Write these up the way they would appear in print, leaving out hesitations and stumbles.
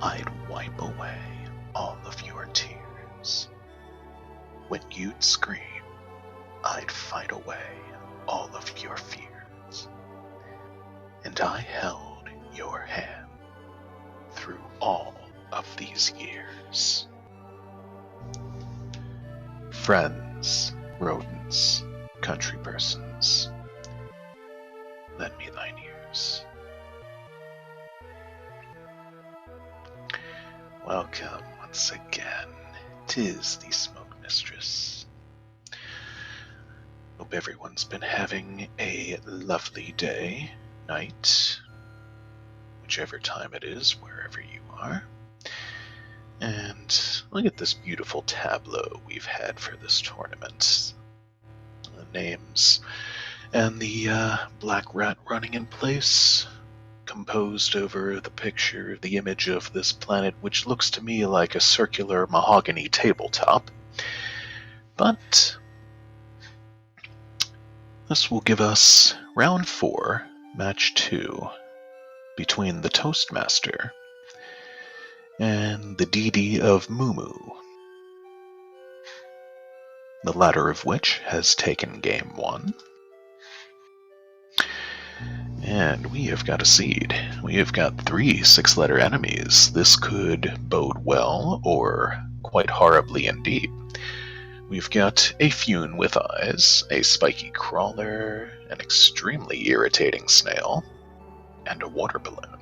I'd wipe away all of your tears. When you'd scream, I'd fight away all of your fears. And I held your hand through all of these years. Friends, rodents, country persons, lend me thine ears. Welcome once again. 'Tis the Smoke Mistress. Hope everyone's been having a lovely day, night, whichever time it is, wherever you are. And look at this beautiful tableau we've had for this tournament. The names and the black rat running in place, composed over the picture, the image of this planet, which looks to me like a circular mahogany tabletop. But this will give us round 4, match 2, between the Toastmaster and the DD of Mumu, the latter of which has taken game 1. And we have got a seed. We have got 3 6-letter enemies. This could bode well, or quite horribly indeed. We've got a Fune with eyes, a spiky crawler, an extremely irritating snail, and a water balloon.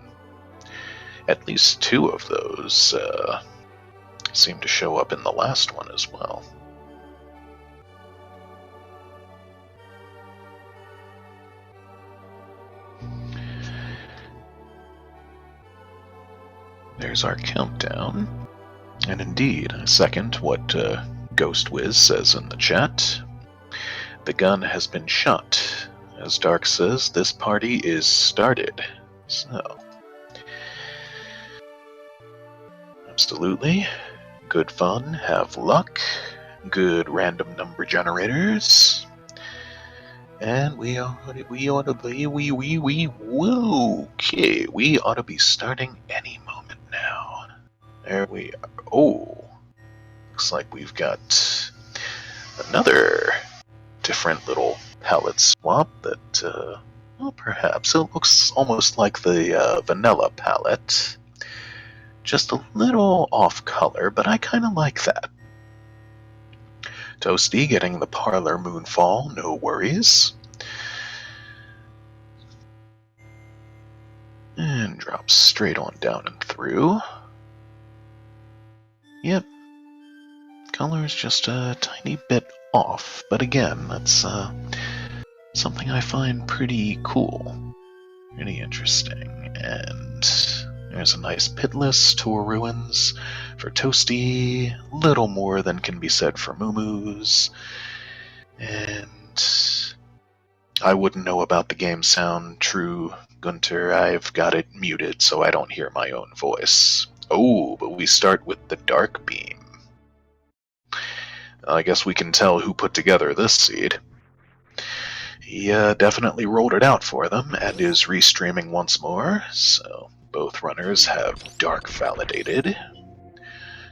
At least 2 of those seem to show up in the last one as well. There's our countdown. And indeed, I second what Ghost Wiz says in the chat. The gun has been shot. As Dark says, this party is started. So, absolutely. Good fun, have luck, good random number generators. And we ought to be starting any moment now. There we are. Oh, looks like we've got another different little palette swap that, well, perhaps it looks almost like the vanilla palette. Just a little off color, but I kind of like that. Toasty getting the Parlor Moonfall, no worries. And drops straight on down and through. Yep. Color is just a tiny bit off, but again, that's something I find pretty cool. Pretty interesting. And there's a nice Pitless Tour Ruins for Toasty. Little more than can be said for Mumu's. And I wouldn't know about the game sound, true, Gunter. I've got it muted so I don't hear my own voice. Oh, but we start with the Dark Beam. I guess we can tell who put together this seed. He definitely rolled it out for them and is restreaming once more, so both runners have Dark validated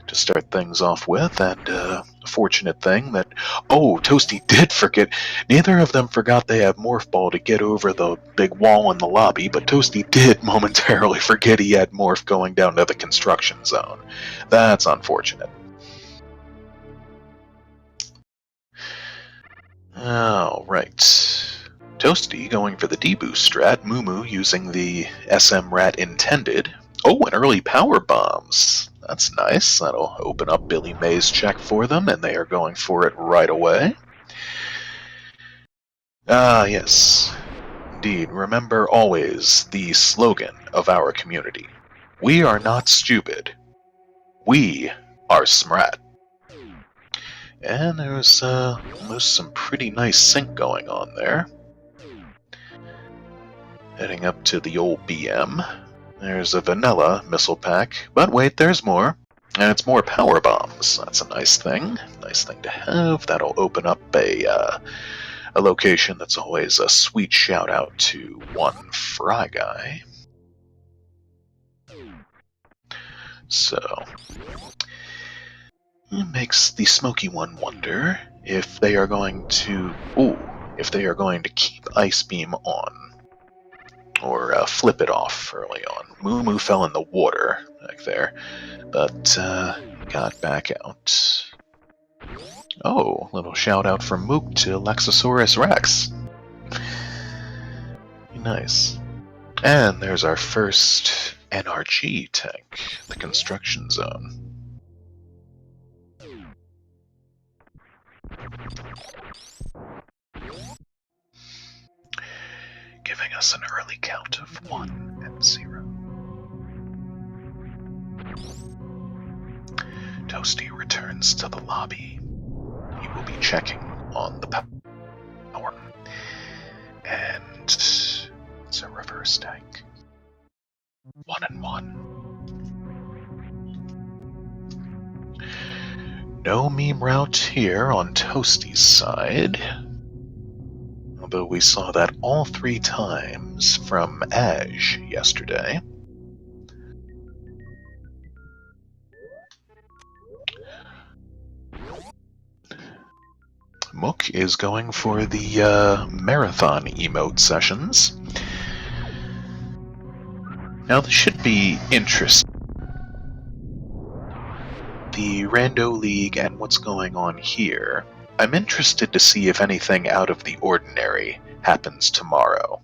to start things off with, and a fortunate thing that, oh, Toasty did forget, neither of them forgot they have Morph Ball to get over the big wall in the lobby, but Toasty did momentarily forget he had Morph going down to the construction zone. That's unfortunate. Alright. Toasty going for the D-Boost strat, Mumu using the SMRAT intended. Oh, and early power bombs. That's nice. That'll open up Billy May's check for them, and they are going for it right away. Ah, yes. Indeed, remember always the slogan of our community. We are not stupid. We are SMRAT. And there's almost some pretty nice sync going on there. Heading up to the old BM. There's a vanilla missile pack, but wait, there's more. And it's more power bombs. That's a nice thing. Nice thing to have. That'll open up a location that's always a sweet shout out to one Fry Guy. So, it makes the Smoky One wonder if they are going to... if they are going to keep Ice Beam on. Or flip it off early on. Moo Moo fell in the water back there, but got back out. Oh, little shout out from Mook to Lexosaurus Rex. Nice. And there's our first NRG tank, the construction zone. Giving us an early count of 1 and 0. Toasty returns to the lobby. He will be checking on the power. And it's a reverse tank. 1 and 1. No meme route here on Toasty's side. Although we saw that all 3 times from Ash yesterday. Mook is going for the marathon emote sessions. Now this should be interesting. The Rando League and what's going on here. I'm interested to see if anything out of the ordinary happens tomorrow,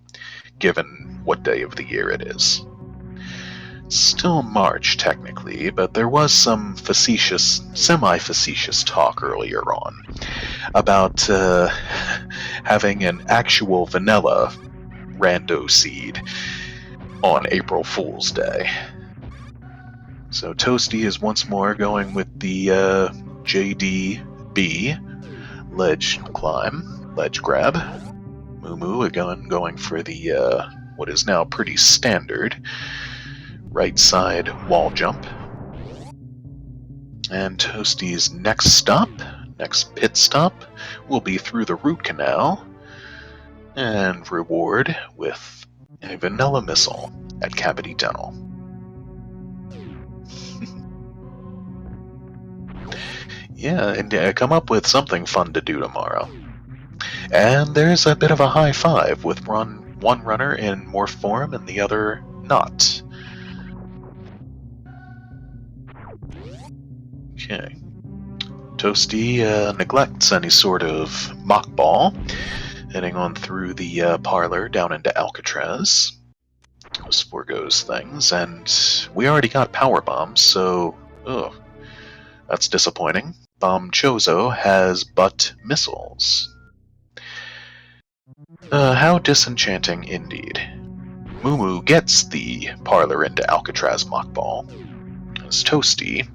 given what day of the year it is. It's still March, technically, but there was some facetious, semi-facetious talk earlier on about having an actual vanilla rando seed on April Fool's Day. So Toasty is once more going with the JDB ledge climb, ledge grab. Moo Moo again going for the what is now pretty standard right side wall jump. And Toasty's next stop, next pit stop, will be through the root canal and reward with a vanilla missile at Cavity Dental. Yeah, and come up with something fun to do tomorrow. And there's a bit of a high five with one runner in morph form and the other not. Okay. Toasty neglects any sort of mock ball, heading on through the parlor down into Alcatraz. Just foregoes things, and we already got power bombs, so that's disappointing. Bomb Chozo has but missiles. How disenchanting indeed. Moo Moo gets the parlor into Alcatraz mock ball, as Toasty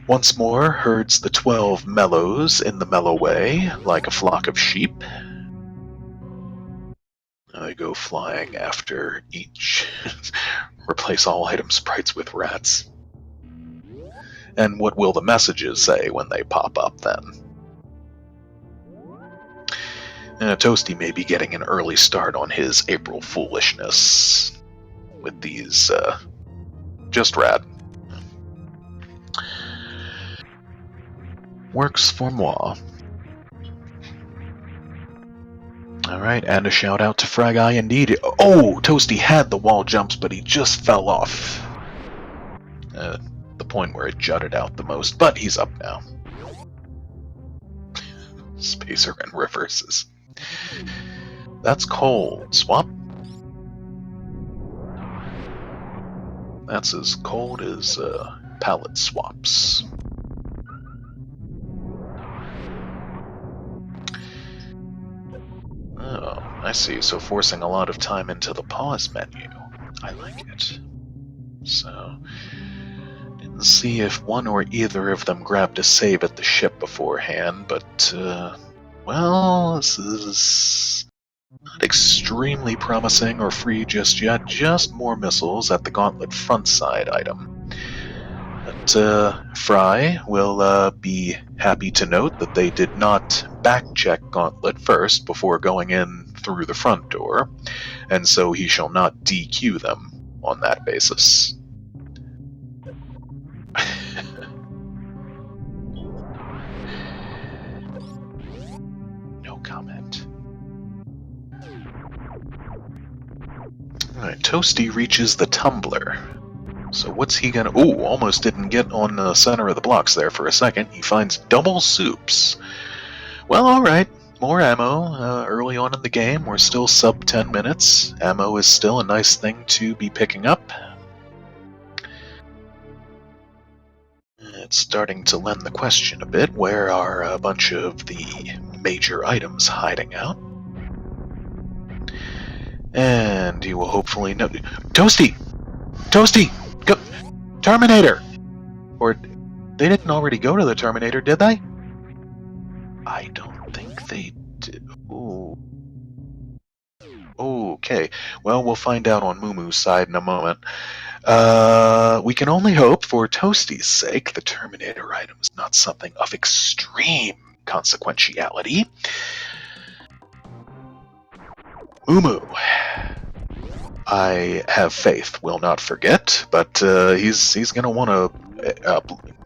once more herds the 12 mellows in the mellow way, like a flock of sheep. They go flying after each. Replace all item sprites with rats. And what will the messages say when they pop up then? Toasty may be getting an early start on his April foolishness with these, just rad. Works for moi. Alright, and a shout out to Frag Eye indeed. Oh, Toasty had the wall jumps, but he just fell off. The point where it jutted out the most, but he's up now. Spacer and reverses. That's cold. Swap. That's as cold as pallet swaps. Oh, I see. So forcing a lot of time into the pause menu. I like it. So, didn't see if one or either of them grabbed a save at the ship beforehand, but, well, this is not extremely promising or free just yet. Just more missiles at the gauntlet front side item. But Fry will be happy to note that they did not back-check Gauntlet first before going in through the front door, and so he shall not DQ them on that basis. Toasty reaches the tumbler. So what's he gonna... Ooh, almost didn't get on the center of the blocks there for a second. He finds double soups. Well, alright. More ammo. Early on in the game, we're still sub 10 minutes. Ammo is still a nice thing to be picking up. It's starting to lend the question a bit. Where are a bunch of the major items hiding out? And you will hopefully know... Toasty! Toasty! Go... Terminator! Or they didn't already go to the Terminator, did they? I don't think they did. Ooh. Okay. Well, we'll find out on Moomoo's side in a moment. We can only hope, for Toasty's sake, the Terminator item is not something of extreme consequentiality. Moomoo. I have faith, will not forget, but he's going to want to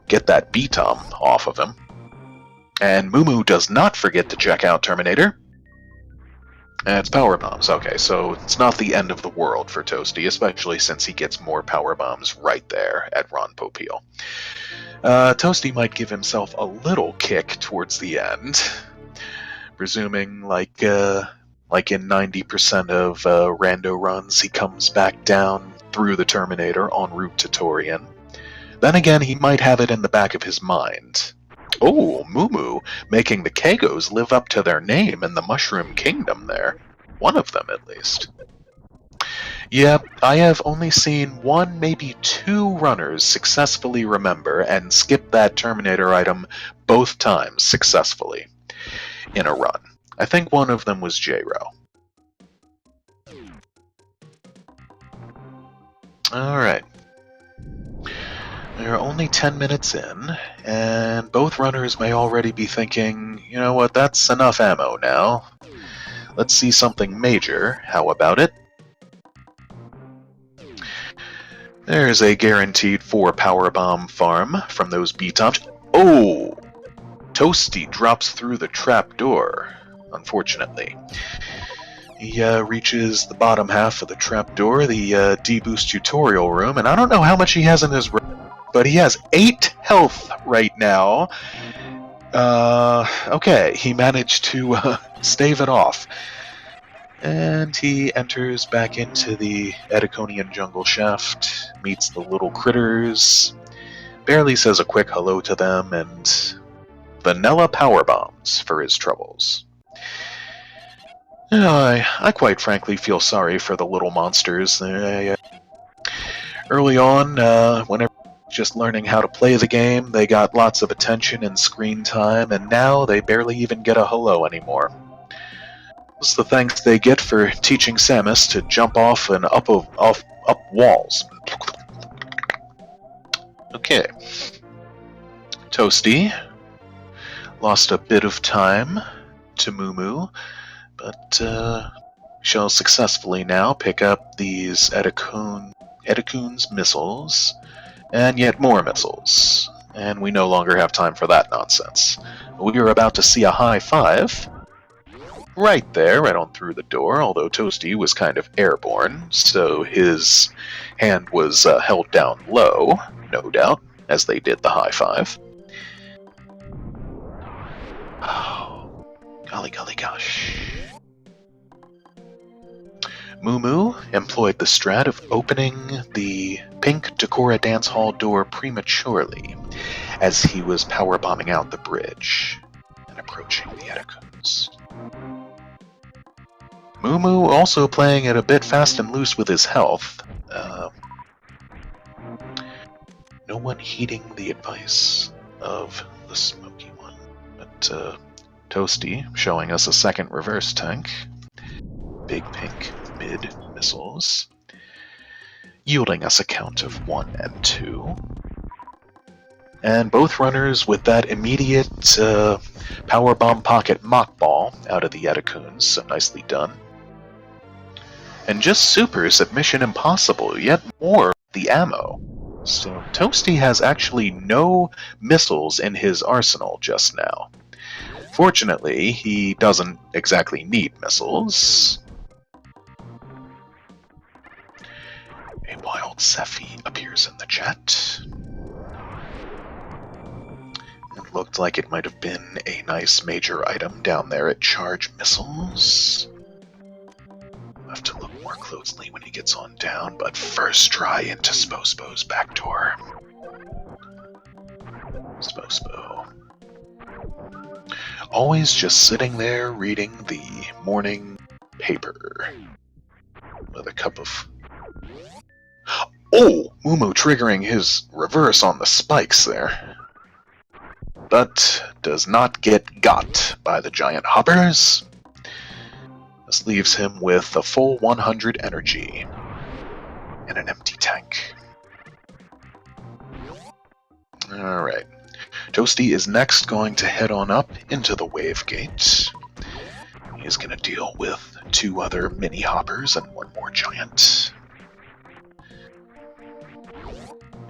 get that B-Tom off of him. And Moomoo does not forget to check out Terminator. It's power bombs. Okay, so it's not the end of the world for Toasty, especially since he gets more power bombs right there at Ron Popeil. Toasty might give himself a little kick towards the end, presuming like in 90% of rando runs, he comes back down through the Terminator en route to Torian. Then again, he might have it in the back of his mind. Oh, Moomoo, making the Kagos live up to their name in the Mushroom Kingdom there. One of them, at least. Yeah, I have only seen one, maybe two runners successfully remember and skip that Terminator item both times successfully in a run. I think one of them was J-Ro. Alright. We're only 10 minutes in, and both runners may already be thinking, you know what, that's enough ammo now. Let's see something major. How about it? There's a guaranteed 4 power bomb farm from those B-Toms. Oh! Toasty drops through the trap door, unfortunately. He reaches the bottom half of the trap door, the D-Boost tutorial room, and I don't know how much he has in his room, but he has 8 health right now. Okay, he managed to stave it off. And he enters back into the Ediconian jungle shaft, meets the little critters, barely says a quick hello to them, and vanilla power bombs for his troubles. I quite frankly feel sorry for the little monsters. Early on, whenever just learning how to play the game, they got lots of attention and screen time, and now they barely even get a hello anymore. This is the thanks they get for teaching Samus to jump off and up walls. Okay. Toasty lost a bit of time to Moomoo, but shall successfully now pick up these Edicoon's missiles, and yet more missiles. And we no longer have time for that nonsense. We are about to see a high five. Right there, right on through the door, although Toasty was kind of airborne, so his hand was held down low, no doubt, as they did the high five. Oh, golly golly gosh. Moomoo employed the strat of opening the pink Decora dance hall door prematurely as he was power bombing out the bridge and approaching the Edicoons. Moomoo also playing it a bit fast and loose with his health. No one heeding the advice of the smoky one. But Toasty showing us a second reverse tank. Big pink mid missiles. Yielding us a count of 1 and 2. And both runners with that immediate power bomb pocket mock ball out of the Edicoons, so nicely done. And just supers at Mission Impossible, yet more the ammo. So Toasty has actually no missiles in his arsenal just now. Fortunately, he doesn't exactly need missiles. Wild Sephi appears in the chat. It looked like it might have been a nice major item down there at Charge Missiles. I'll have to look more closely when he gets on down, but first try into Spospo's back door. Spospo. Always just sitting there reading the morning paper. With a cup of... Oh! Mumu triggering his reverse on the spikes there. But does not get got by the giant hoppers. This leaves him with a full 100 energy and an empty tank. Alright. Toasty is next going to head on up into the wave gate. He's going to deal with 2 other mini hoppers and 1 more giant.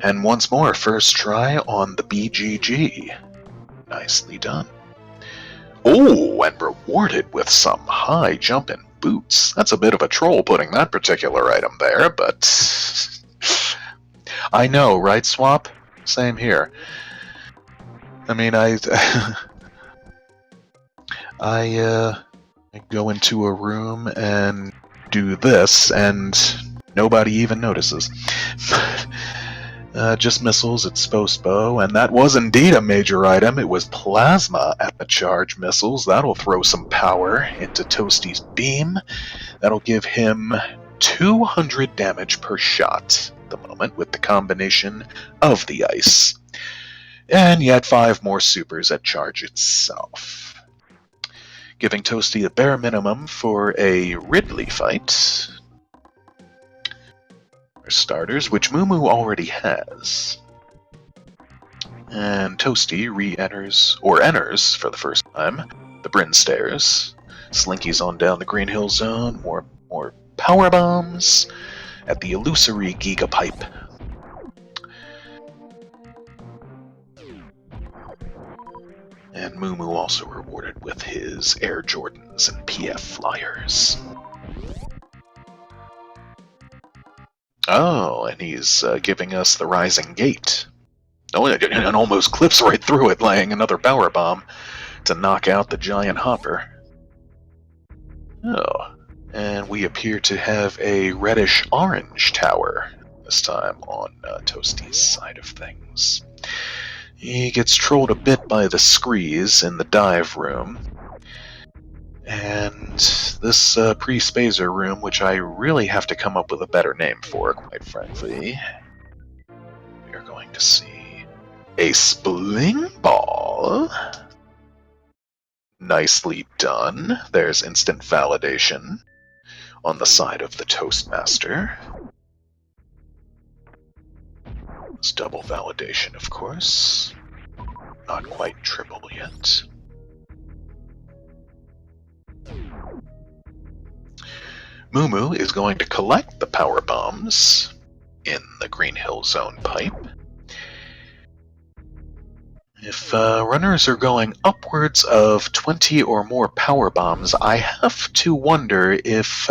And once more, first try on the BGG. Nicely done. Oh, and rewarded with some high jumping boots. That's a bit of a troll putting that particular item there, but... I know, right, Swap? Same here. I mean, I go into a room and do this, and nobody even notices. Just missiles at Spospo, and that was indeed a major item. It was plasma at the charge missiles. That'll throw some power into Toasty's beam. That'll give him 200 damage per shot at the moment with the combination of the ice. And yet 5 more supers at charge itself. Giving Toasty the bare minimum for a Ridley fight. For starters, which Mumu already has. And Toasty re-enters, or enters for the first time, the Bryn Stairs. Slinky's on down the Green Hill Zone, more power bombs at the illusory Gigapipe. And Mumu also rewarded with his Air Jordans and PF Flyers. Oh, and he's giving us the Rising Gate. Oh, and almost clips right through it, laying another power bomb to knock out the giant hopper. Oh, and we appear to have a reddish-orange tower, this time on Toasty's side of things. He gets trolled a bit by the Screes in the dive room. And this pre-spazer room, which I really have to come up with a better name for, quite frankly. We are going to see a Spling Ball. Nicely done. There's instant validation on the side of the Toastmaster. It's double validation, of course. Not quite triple yet. Mumu is going to collect the power bombs in the Green Hill Zone pipe. If runners are going upwards of 20 or more power bombs, I have to wonder if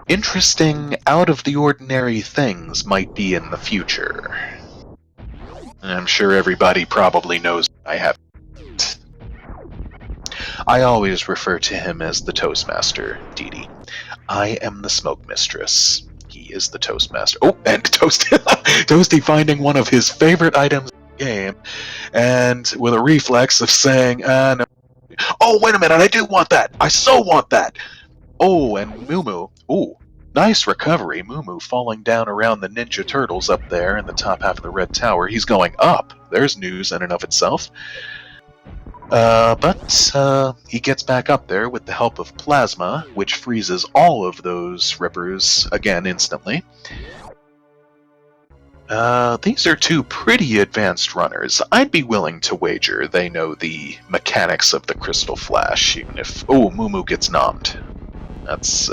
interesting, out-of-the-ordinary things might be in the future. I'm sure everybody probably knows I have. I always refer to him as the Toastmaster, Dee. I am the Smoke Mistress. He is the Toastmaster. Oh, and Toasty finding one of his favorite items in the game, and with a reflex of saying, no. Oh, wait a minute, I do want that! I so want that! Oh, and Mumu. Ooh, nice recovery. Mumu falling down around the Ninja Turtles up there in the top half of the Red Tower. He's going up. There's news in and of itself. But he gets back up there with the help of Plasma, which freezes all of those Rippers again instantly. These are 2 pretty advanced runners. I'd be willing to wager they know the mechanics of the Crystal Flash, even if... Oh, Mumu gets nommed. That's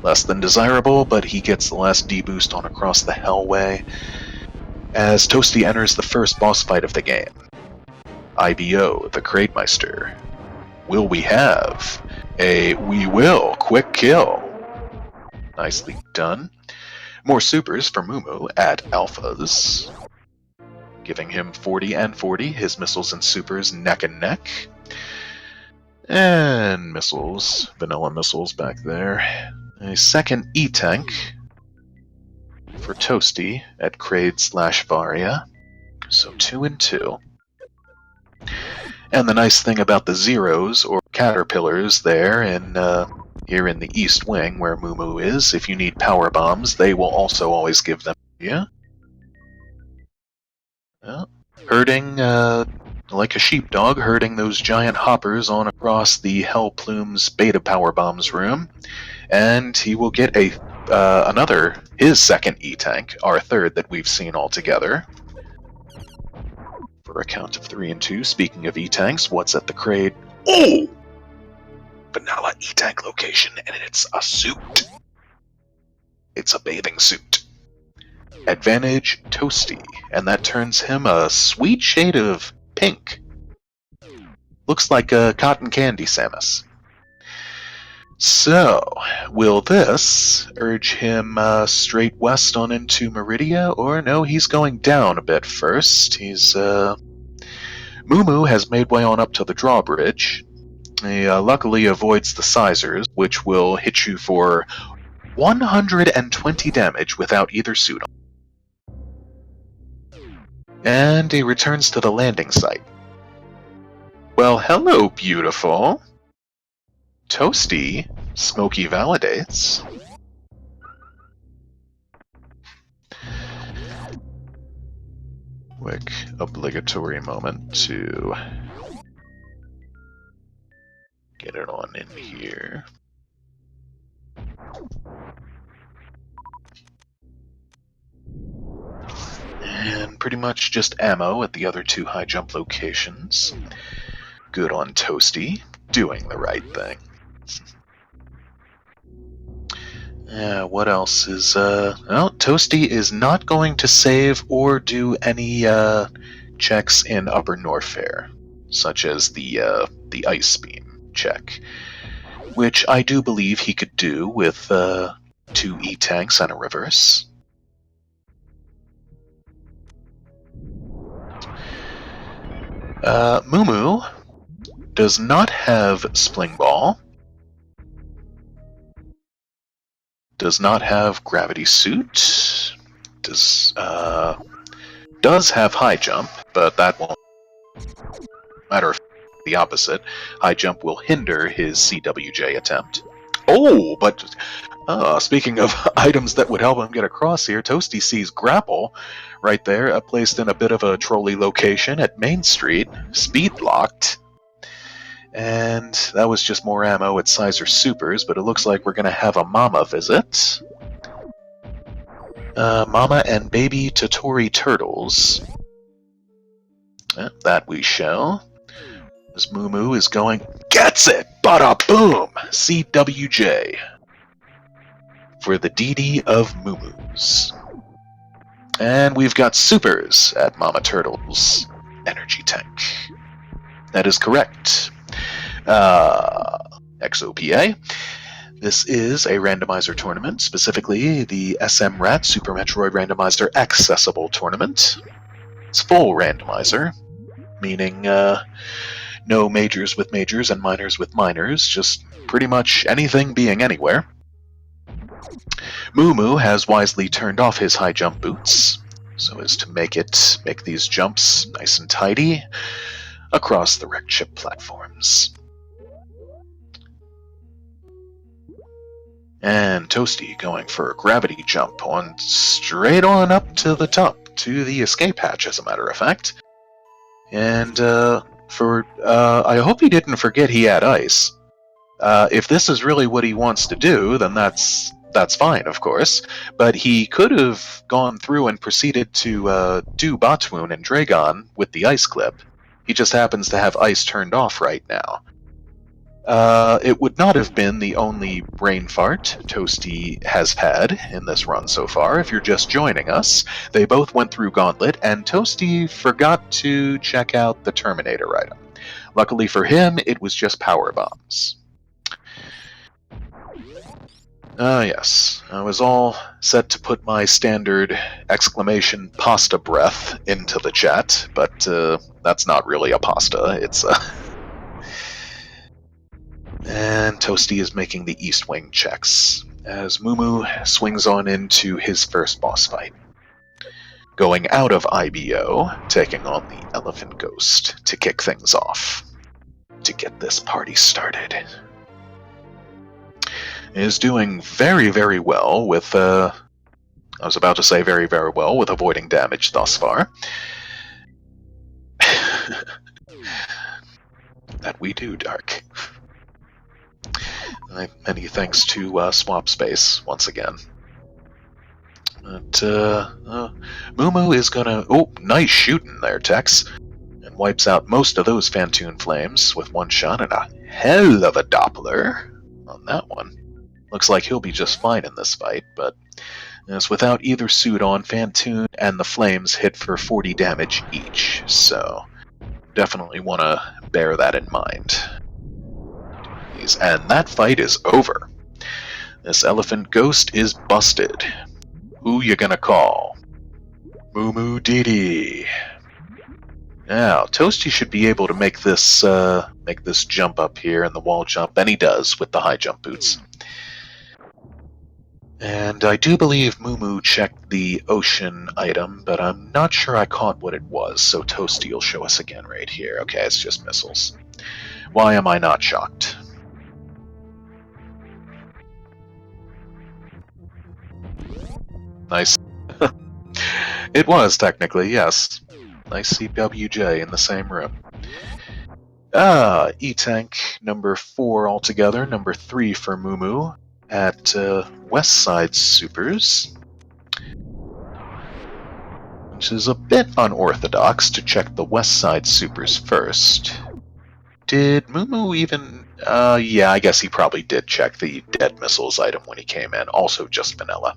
less than desirable, but he gets the last D-boost on Across the Hellway as Toasty enters the first boss fight of the game. IBO, the Kraidmeister. Will we have a We Will quick kill? Nicely done. More supers for Mumu at alphas, giving him 40 and 40, his missiles and supers neck and neck. And missiles, vanilla missiles back there. A second E-Tank for Toasty at Kraid/Varia. So 2 and 2. And the nice thing about the zeros, or caterpillars, there in here in the East Wing, where Mumu is, if you need power bombs, they will also always give them to you. Herding, like a sheepdog, herding those giant hoppers on across the Hellplume's beta power bombs room, and he will get his second E-Tank, our third that we've seen altogether. For a count of 3 and 2, speaking of E-Tanks, what's at the Kraid? Oh! Vanilla E-Tank location, and it's a suit. It's a bathing suit. Advantage Toasty, and that turns him a sweet shade of pink. Looks like a cotton candy Samus. So, will this urge him straight west on into Meridia, or no, he's going down a bit first. Mumu has made way on up to the drawbridge. He luckily avoids the sizers, which will hit you for 120 damage without either suit on. And he returns to the landing site. Well, hello, beautiful. Toasty, Smokey validates. Quick obligatory moment to get it on in here. And pretty much just ammo at the other 2 high jump locations. Good on Toasty, doing the right thing. What else is, well, Toasty is not going to save or do any, checks in Upper Norfair, such as the Ice Beam check, which I do believe he could do with, 2 E-Tanks and a reverse. Mumu does not have Spling Ball, does not have Gravity Suit, does have High Jump, but that won't matter. The opposite. High Jump will hinder his CWJ attempt. Oh, but speaking of items that would help him get across here, Toasty sees Grapple right there, placed in a bit of a trolley location at Main Street, speed blocked. And that was just more ammo at Sizer Supers, but it looks like we're going to have a Mama visit. Mama and baby Totori Turtles. That we shall. As Mumu is going, gets it! Bada boom! CWJ. For the DD of Mumus. And we've got supers at Mama Turtle's Energy Tank. That is correct. XOPA. This is a randomizer tournament, specifically the SMRAT Super Metroid Randomizer Accessible Tournament. It's full randomizer, meaning no majors with majors and minors with minors, just pretty much anything being anywhere. Mumu has wisely turned off his high jump boots, so as to make these jumps nice and tidy across the wrecked ship platforms. And Toasty going for a gravity jump on straight on up to the top, to the escape hatch, as a matter of fact. And I hope he didn't forget he had ice. If this is really what he wants to do, then that's fine, of course. But he could have gone through and proceeded to do Batwoon and Dragon with the ice clip. He just happens to have ice turned off right now. It would not have been the only brain fart Toasty has had in this run so far. If you're just joining us, they both went through Gauntlet, and Toasty forgot to check out the Terminator item. Luckily for him, it was just power bombs. Ah, yes. I was all set to put my standard exclamation pasta breath into the chat, but that's not really a pasta. It's a. And Toasty is making the East Wing checks as Mumu swings on into his first boss fight. Going out of IBO, taking on the Elephant Ghost to kick things off. To get this party started. Is doing very, very well with, I was about to say very, very well with avoiding damage thus far. That we do, Dark. Many thanks to Swap Space once again. But Mumu is gonna. Oh, nice shooting there, Tex. And wipes out most of those Fantoon flames with one shot and a hell of a Doppler on that one. Looks like he'll be just fine in this fight, but as without either suit on, Fantoon and the flames hit for 40 damage each, so definitely want to bear that in mind. And that fight is over. This Elephant Ghost is busted. Who you gonna call? Mumu Didi. Now, Toasty should be able to make this jump up here and the wall jump, and he does with the high jump boots. And I do believe Mumu checked the ocean item, but I'm not sure I caught what it was, so Toasty will show us again right here. Okay, it's just missiles. Why am I not shocked? Nice. It was, technically, yes. Nice CWJ in the same room. E-Tank number 4 altogether, number 3 for Mumu at West Side Supers. Which is a bit unorthodox to check the West Side Supers first. Did Mumu even... yeah, I guess he probably did check the Dead Missiles item when he came in, also just vanilla.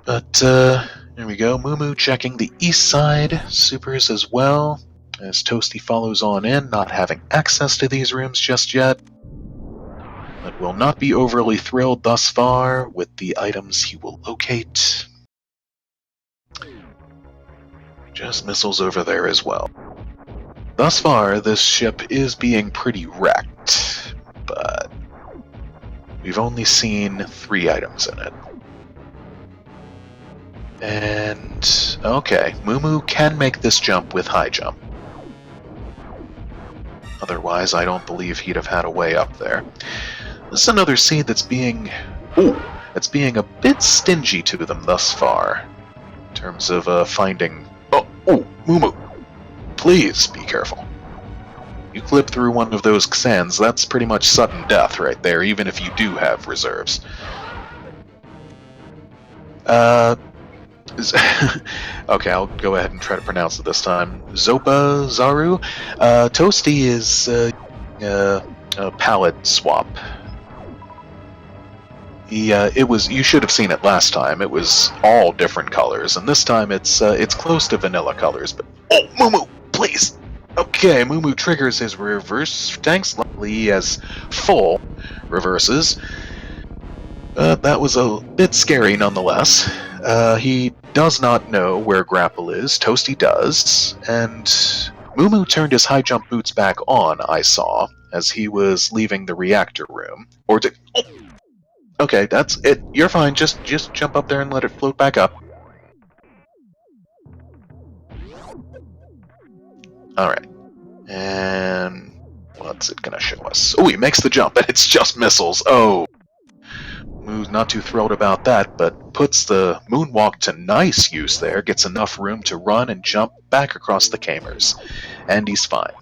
But, there we go, Mumu checking the East Side Supers as well, as Toasty follows on in, not having access to these rooms just yet, but will not be overly thrilled thus far with the items he will locate. Just missiles over there as well. Thus far, this ship is being pretty wrecked, but we've only seen 3 items in it. And, okay, Mumu can make this jump with high jump. Otherwise, I don't believe he'd have had a way up there. This is another seed that's being... Ooh, that's being a bit stingy to them thus far. In terms of finding... Oh, Mumu! Please be careful. You clip through one of those Xans, that's pretty much sudden death right there, even if you do have reserves. Okay, I'll go ahead and try to pronounce it this time. Zopa Zaru? Toasty is a palette swap. It was. You should have seen it last time. It was all different colors, and this time it's close to vanilla colors. But oh, Mumu, please. Okay, Mumu triggers his reverse tanks luckily as full reverses. That was a bit scary nonetheless. He does not know where Grapple is. Toasty does, and Mumu turned his high jump boots back on, I saw, as he was leaving the reactor room. Or did... Oh! Okay, that's it. You're fine. Just jump up there and let it float back up. Alright. And what's it gonna show us? Oh, he makes the jump, and it's just missiles. Oh! Mu's not too thrilled about that, but puts the moonwalk to nice use there, gets enough room to run and jump back across the Kamers, and he's fine.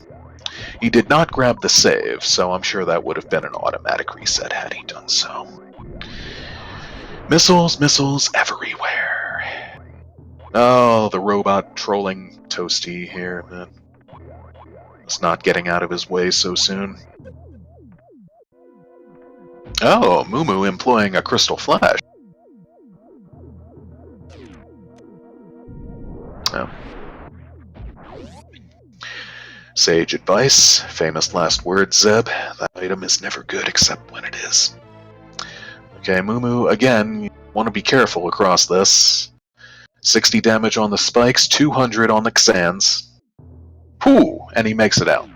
He did not grab the save, so I'm sure that would have been an automatic reset had he done so. Missiles, missiles everywhere. Oh, the robot trolling Toasty here, man. It's not getting out of his way so soon. Oh, Mumu employing a crystal flash. Oh. Sage advice, famous last words, Zeb. That item is never good except when it is. Okay, Mumu, again, you want to be careful across this. 60 damage on the spikes, 200 on the Xans. Whew! And he makes it out.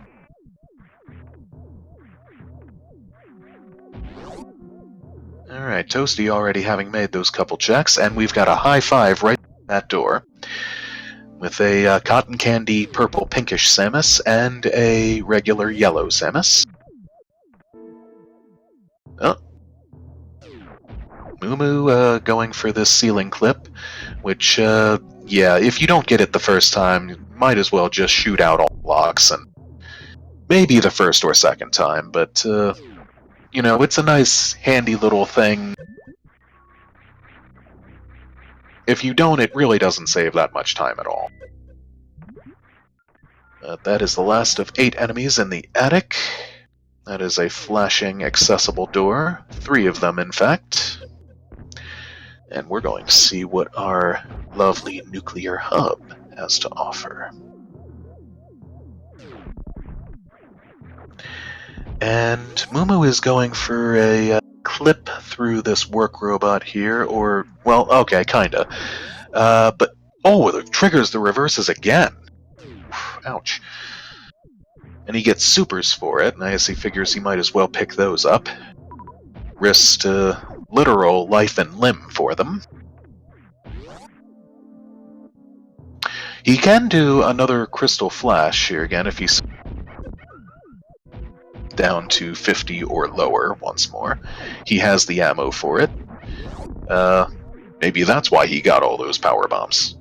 Alright, Toasty already having made those couple checks, and we've got a high five right at that door. With a cotton candy purple pinkish Samus and a regular yellow Samus. Oh. Mumu going for this ceiling clip, which, yeah, if you don't get it the first time, you might as well just shoot out all blocks, and maybe the first or second time, but, you know, it's a nice, handy little thing. If you don't, it really doesn't save that much time at all. That is the last of 8 enemies in the attic. That is a flashing, accessible door. 3 of them, in fact. And we're going to see what our lovely nuclear hub has to offer. And Mumu is going for a clip through this work robot here, or, well, okay, kinda. But, oh, it triggers the reverses again. Ouch. And he gets supers for it, and I guess he figures he might as well pick those up. Risked literal life and limb for them. He can do another crystal flash here again if he's down to 50 or lower once more. He has the ammo for it. Maybe that's why he got all those power bombs.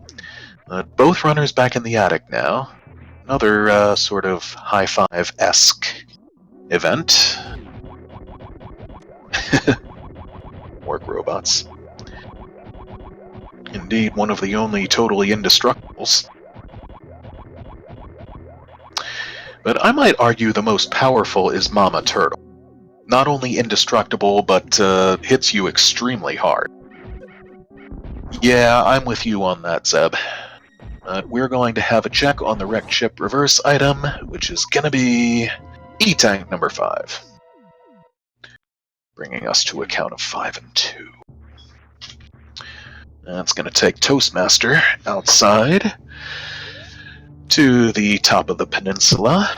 Both runners back in the attic now. Another sort of high five-esque event. Work robots. Indeed, one of the only totally indestructibles. But I might argue the most powerful is Mama Turtle. Not only indestructible, but hits you extremely hard. Yeah, I'm with you on that, Zeb. We're going to have a check on the wrecked ship reverse item, which is going to be E-Tank number 5. Bringing us to a count of 5 and 2. That's going to take Toastmaster outside to the top of the peninsula.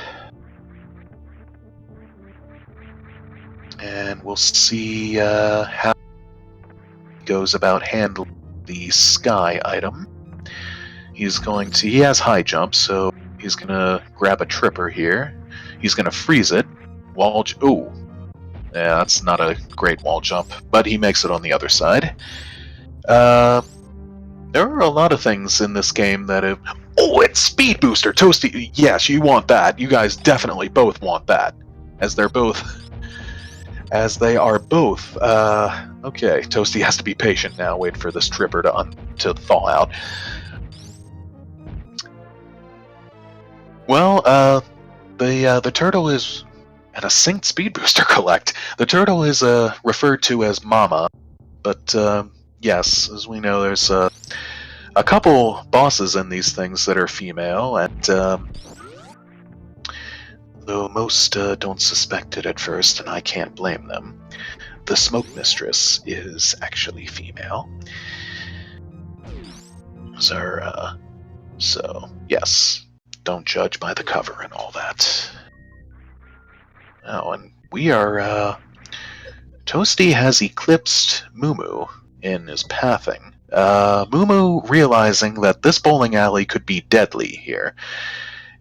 And we'll see how he goes about handling the sky item. He has high jump, so he's going to grab a tripper here. He's going to freeze it. Ooh. Yeah, that's not a great wall jump, but he makes it on the other side. There are a lot of things in this game that have... Oh, it's Speed Booster! Toasty! Yes, you want that. You guys definitely both want that. As they are both... Okay, Toasty has to be patient now. Wait for this tripper to thaw out. Well, the turtle is... And a synced Speed Booster collect. The turtle is referred to as Mama, but yes, as we know, there's a couple bosses in these things that are female, and though most don't suspect it at first, and I can't blame them, the Smoke Mistress is actually female. So, yes, don't judge by the cover and all that. Oh, and we are, Toasty has eclipsed Mumu in his pathing. Mumu realizing that this bowling alley could be deadly here.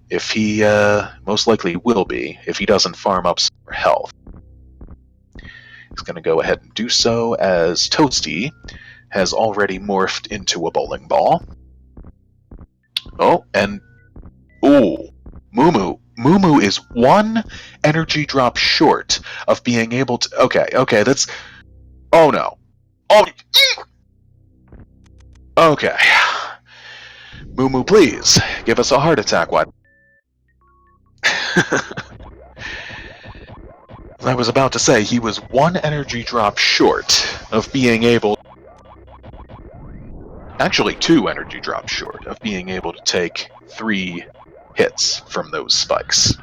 If he, most likely will be, if he doesn't farm up some more health. He's going to go ahead and do so, as Toasty has already morphed into a bowling ball. Oh, and... Ooh! Mumu is 1 energy drop short of being able to... Okay, that's... Oh no. Oh... Okay. Mumu, please, give us a heart attack. What? I was about to say, he was 1 energy drop short of being able... Actually, 2 energy drops short of being able to take 3 hits from those spikes.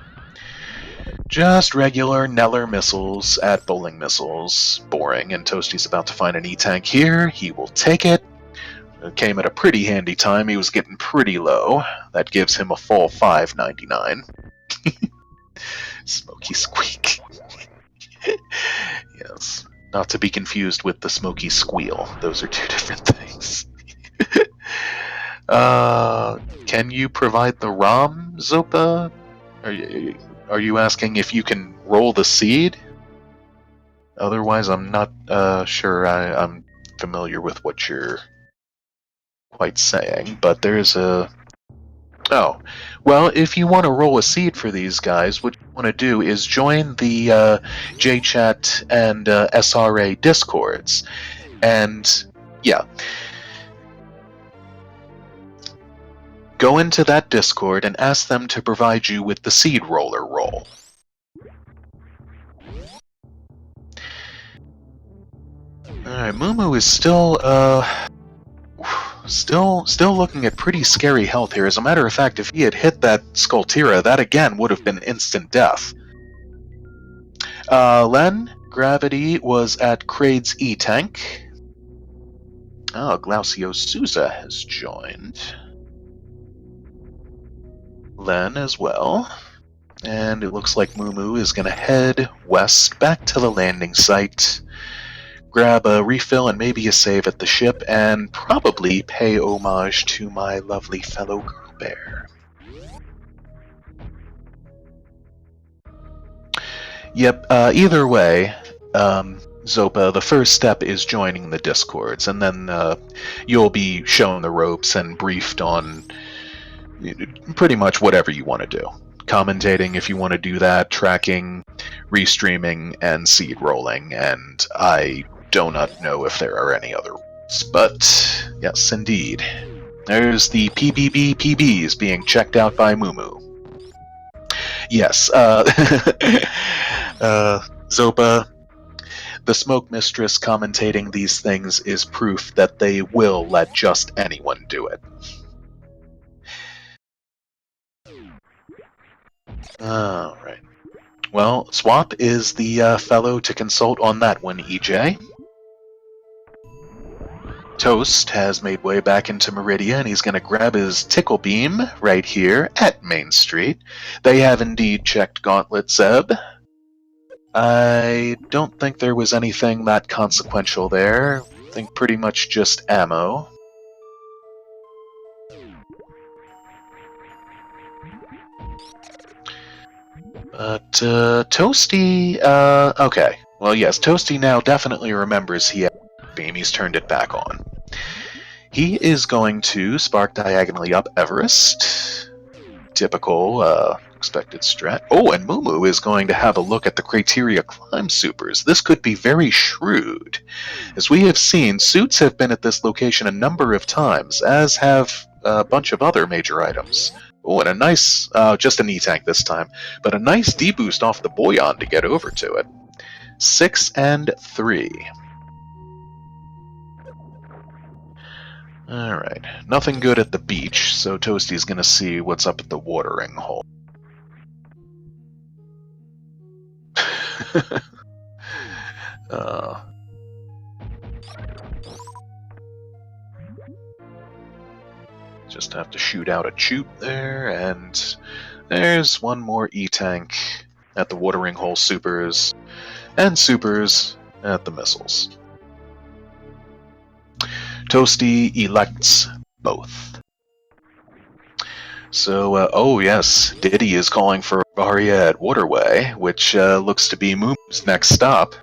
Just regular Neller missiles at bowling missiles. Boring, and Toasty's about to find an E-Tank here. He will take it. It came at a pretty handy time. He was getting pretty low. That gives him a full 599. Smoky Squeak. Yes. Not to be confused with the Smoky Squeal. Those are two different things. Can you provide the ROM, Zopa? Are you asking if you can roll the seed? Otherwise, I'm not sure I'm familiar with what you're quite saying, but there's a... Oh, well, if you want to roll a seed for these guys, what you want to do is join the JChat and SRA Discords. And, yeah. Go into that Discord and ask them to provide you with the seed roller roll. Alright, Mumu is still looking at pretty scary health here. As a matter of fact, if he had hit that Skulltira, that again would have been instant death. Len, Gravity was at Kraid's E-Tank. Oh, Glacio Souza has joined. Len as well. And it looks like Mumu is going to head west back to the landing site, grab a refill and maybe a save at the ship, and probably pay homage to my lovely fellow girl bear. Yep, either way, Zopa, the first step is joining the Discords, and then you'll be shown the ropes and briefed on pretty much whatever you want to do. Commentating if you want to do that, tracking, restreaming, and seed rolling, and I do not know if there are any other rules, but yes, indeed. There's the PBs being checked out by Mumu. Yes, Zopa, the Smoke Mistress commentating these things is proof that they will let just anyone do it. Alright. Well, Swap is the fellow to consult on that one, EJ. Toast has made way back into Meridia, and he's going to grab his Tickle Beam right here at Main Street. They have indeed checked Gauntlet Zeb. I don't think there was anything that consequential there. I think pretty much just ammo. But, Toasty, okay. Well, yes, Toasty now definitely remembers he had a beam. He's turned it back on. He is going to spark diagonally up Everest. Typical, expected strat. Oh, and Mumu is going to have a look at the Criteria Climb Supers. This could be very shrewd. As we have seen, suits have been at this location a number of times, as have a bunch of other major items. Oh, and a nice, just an E-Tank this time, but a nice D-boost off the Boyan to get over to it. 6 and 3. Alright, nothing good at the beach, so Toasty's gonna see what's up at the watering hole. Just have to shoot out a chute there, and there's one more E-Tank at the watering hole supers, and supers at the missiles. Toasty elects both. So, oh yes, Diddy is calling for Varia at Waterway, which looks to be Moom's next stop.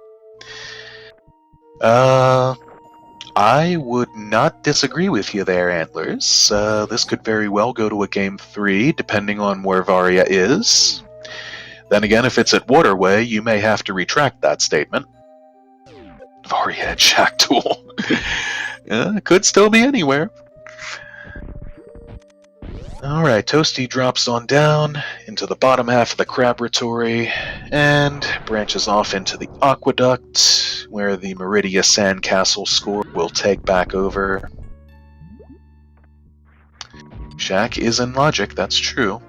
I would not disagree with you there, Antlers. This could very well go to a Game 3, depending on where Varia is. Then again, if it's at Waterway, you may have to retract that statement. Varia at Shack Tool. It could still be anywhere. Alright, Toasty drops on down into the bottom half of the Crabratory and branches off into the Aqueduct, where the Meridia Sandcastle score will take back over. Shack is in logic, that's true.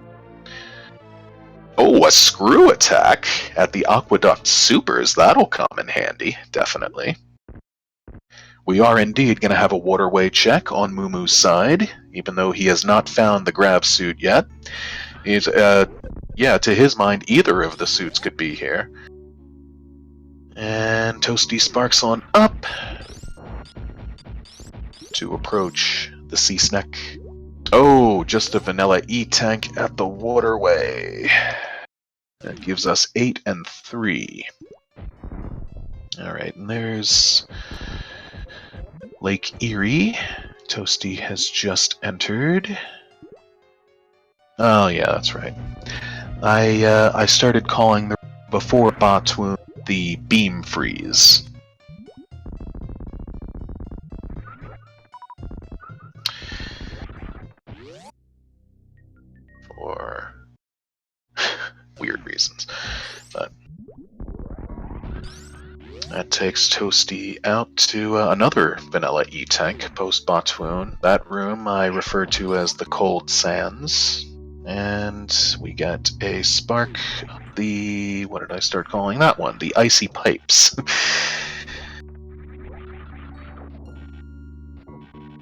Oh, a screw attack at the Aqueduct Supers. That'll come in handy, definitely. We are indeed going to have a waterway check on Mumu's side, even though he has not found the grab suit yet. He's, yeah, to his mind, either of the suits could be here. And Toasty sparks on up to approach the sea snack. Oh, just a vanilla E-tank at the waterway. That gives us 8 and 3. Alright, and there's Lake Erie. Toasty has just entered. Oh yeah, that's right. I started calling the before Batwoon the beam freeze. For weird reasons. But that takes Toasty out to another vanilla E-tank post Batwoon. That room I refer to as the Cold Sands. And we get a spark of the... what did I start calling that one? The Icy Pipes.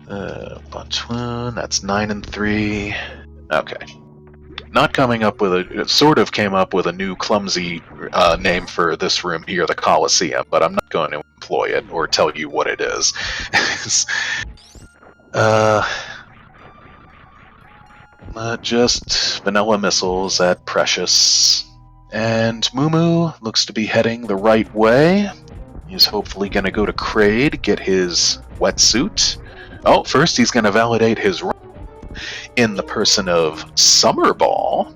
Batwoon, that's 9 and 3. Okay. Not coming up with a... sort of came up with a new clumsy name for this room here, the Coliseum, but I'm not going to employ it or tell you what it is. Just vanilla missiles at Precious. And Mumu looks to be heading the right way. He's hopefully going to go to Kraid, get his wetsuit. Oh, first he's going to validate his run in the person of Summerball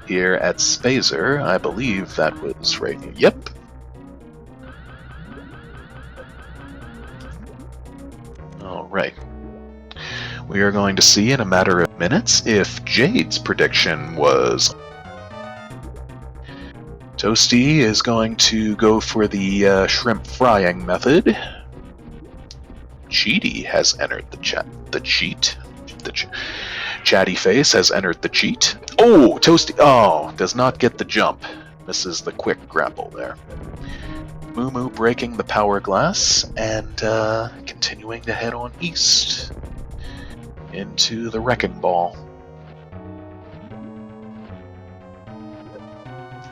here at Spazer. I believe that was right. Yep. Alright. We are going to see in a matter of minutes if Jade's prediction was... Toasty is going to go for the shrimp frying method. Cheaty has entered the cheat. Chatty Face has entered the cheat. Oh, Toasty! Oh, does not get the jump. Misses the quick grapple there. Mumu breaking the power glass and continuing to head on east into the Wrecking Ball.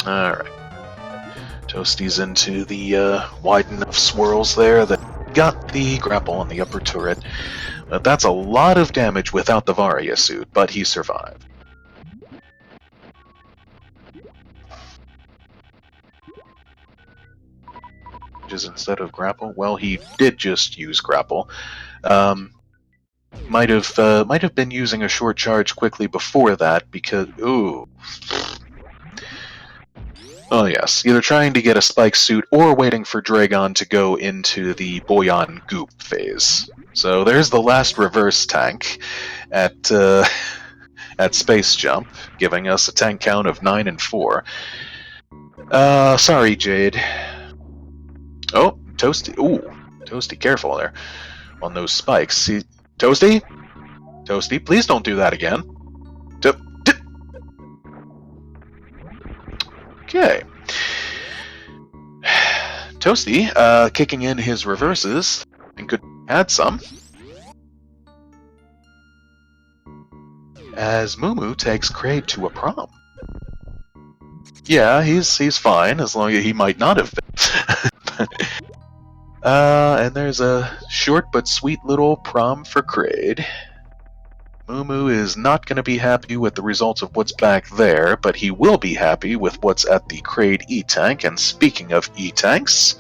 Alright. Toasty's into the wide enough swirls there that got the grapple on the upper turret. But that's a lot of damage without the Varia suit, but he survived. Just instead of grapple, well, he did just use grapple. Might have been using a short charge quickly before that because ooh. Oh yes, either trying to get a spike suit or waiting for Dragon to go into the Boyan Goop phase. So there's the last reverse tank at Space Jump, giving us a tank count of 9 and 4. Sorry, Jade. Oh, Toasty. Ooh, Toasty, careful there on those spikes. See, Toasty? Toasty, please don't do that again. Okay. Toasty, kicking in his reverses, and could add some. As Mumu takes Kraid to a prom. Yeah, he's fine, as long as he might not have been. And there's a short but sweet little prom for Kraid. Mumu is not going to be happy with the results of what's back there, but he will be happy with what's at the Kraid E-Tank. And speaking of E-Tanks,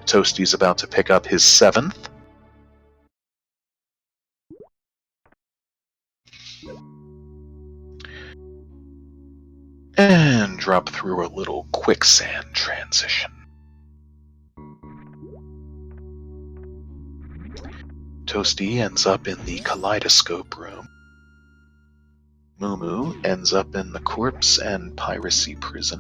Toasty's about to pick up his 7th. And drop through a little quicksand transition. Toasty ends up in the kaleidoscope room. Mumu ends up in the corpse and piracy prison.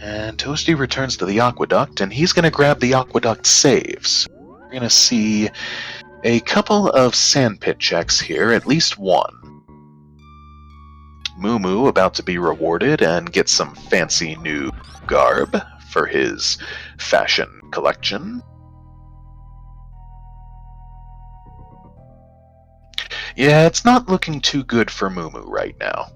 And Toasty returns to the aqueduct, and he's going to grab the aqueduct saves. We're going to see a couple of sandpit checks here, at least one. Moo Moo about to be rewarded and get some fancy new garb for his fashion collection. Yeah, it's not looking too good for Moo Moo right now.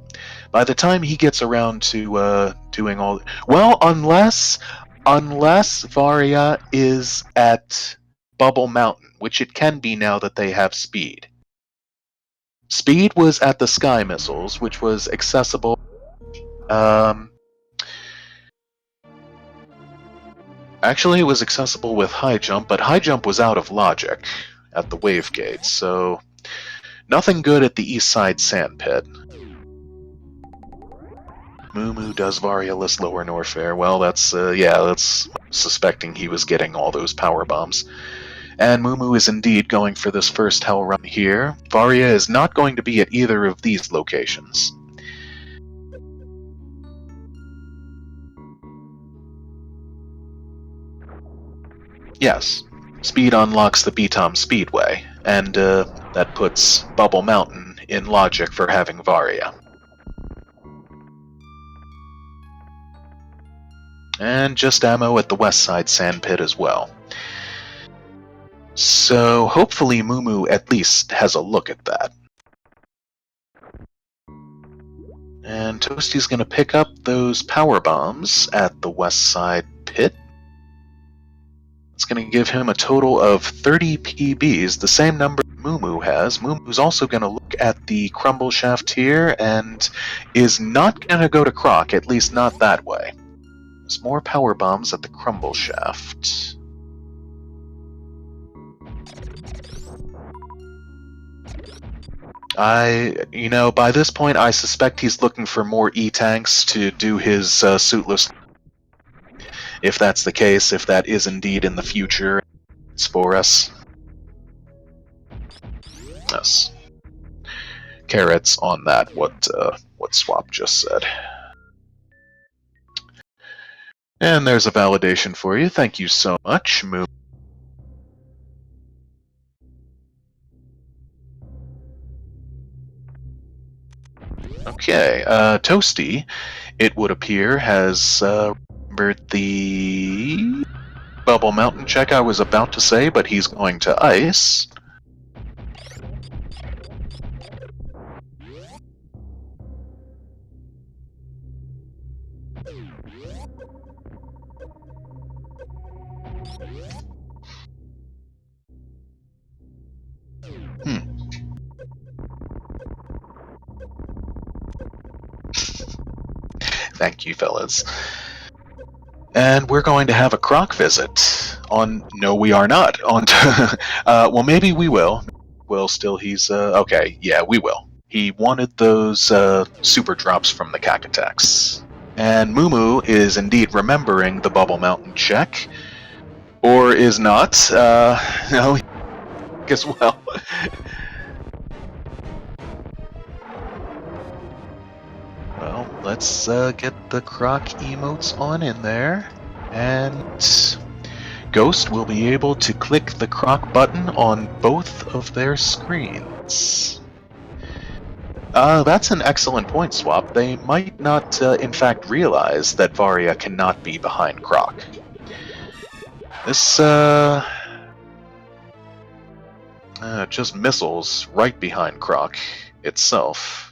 By the time he gets around to doing all... Well, unless Varia is at Bubble Mountain, which it can be now that they have speed. Speed was at the Sky Missiles, which was accessible. Actually, it was accessible with High Jump, but High Jump was out of logic at the Wave Gate, so nothing good at the East Side Sand Pit. Moo Moo does Varia list lower Norfair. Well, that's suspecting he was getting all those power bombs. And Moo Moo is indeed going for this first Hell Run here. Varia is not going to be at either of these locations. Yes, speed unlocks the Betom Speedway, and that puts Bubble Mountain in logic for having Varia. And just ammo at the West Side Sand Pit as well. So hopefully Moo Moo at least has a look at that. And Toasty's going to pick up those power bombs at the West Side Pit. It's going to give him a total of 30 PBs, the same number Moo Moo has. Moo Moo's also going to look at the Crumble Shaft here and is not going to go to Croc, at least not that way. There's more power bombs at the Crumble Shaft. By this point, I suspect he's looking for more E-tanks to do his suitless. If that's the case, if that is indeed in the future, it's for us. Yes. Carrots on that, what Swap just said. And there's a validation for you. Thank you so much, Moo. Okay, Toasty, it would appear, has remembered the Bubble Mountain check I was about to say, but he's going to ice. Thank you, fellas. And we're going to have a Croc visit on... No, we are not. On well, maybe we will. Will still, he's... okay, yeah, we will. He wanted those super drops from the Cacatax. And Moo Moo is indeed remembering the Bubble Mountain check. Or is not. No, as well. Well, let's get the Croc emotes on in there, and Ghost will be able to click the Croc button on both of their screens. That's an excellent point, Swap. They might not, in fact, realize that Varia cannot be behind Croc. This, just missiles right behind Croc itself.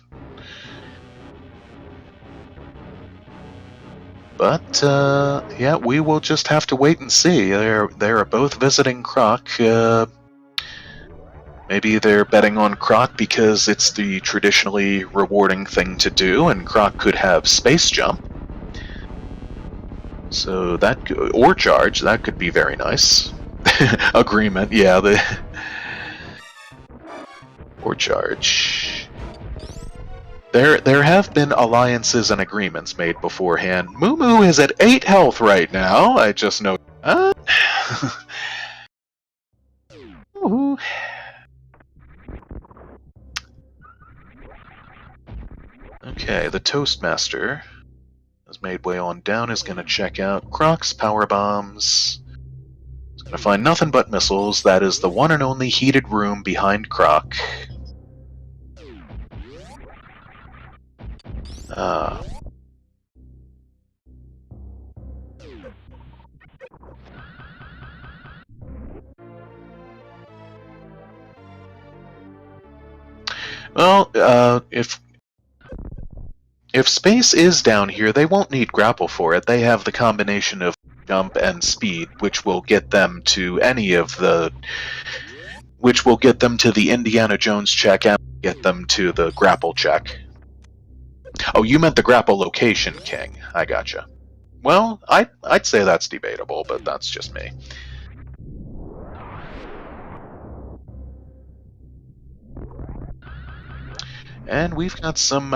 But, yeah, we will just have to wait and see. They're both visiting Croc. Maybe they're betting on Croc because it's the traditionally rewarding thing to do, and Croc could have Space Jump. So that could, or Charge, that could be very nice. Agreement, yeah, or Charge. There have been alliances and agreements made beforehand. Moo Moo is at 8 health right now. I just know. Ooh. Okay, the Toastmaster has made way on down. Is going to check out Croc's power bombs. He's going to find nothing but missiles. That is the one and only heated room behind Croc. Uh, if space is down here, they won't need grapple for it. They have the combination of jump and speed, which will get them to the Indiana Jones check and get them to the grapple check. Oh, you meant the grapple location, King. I gotcha. Well, I'd say that's debatable, but that's just me. And we've got some